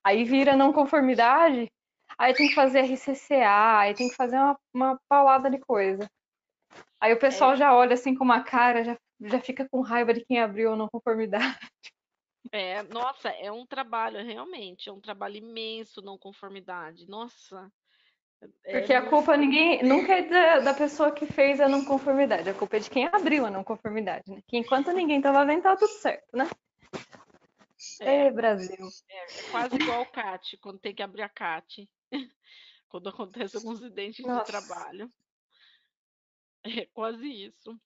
Aí vira não conformidade, aí tem que fazer RCCA, aí tem que fazer uma paulada de coisa. Aí o pessoal é, já olha assim com uma cara, já fica com raiva de quem abriu a não conformidade. nossa, é um trabalho, realmente, é um trabalho imenso, não conformidade. Nossa, é Porque a muito. culpa ninguém nunca é da pessoa que fez a não conformidade, a culpa é de quem abriu a não conformidade, né? Que enquanto ninguém tava vendo, tava tudo certo, né? É, É, Brasil. é quase igual o CAT, quando tem que abrir a CAT, quando acontece alguns acidentes de Nossa. trabalho. É quase isso.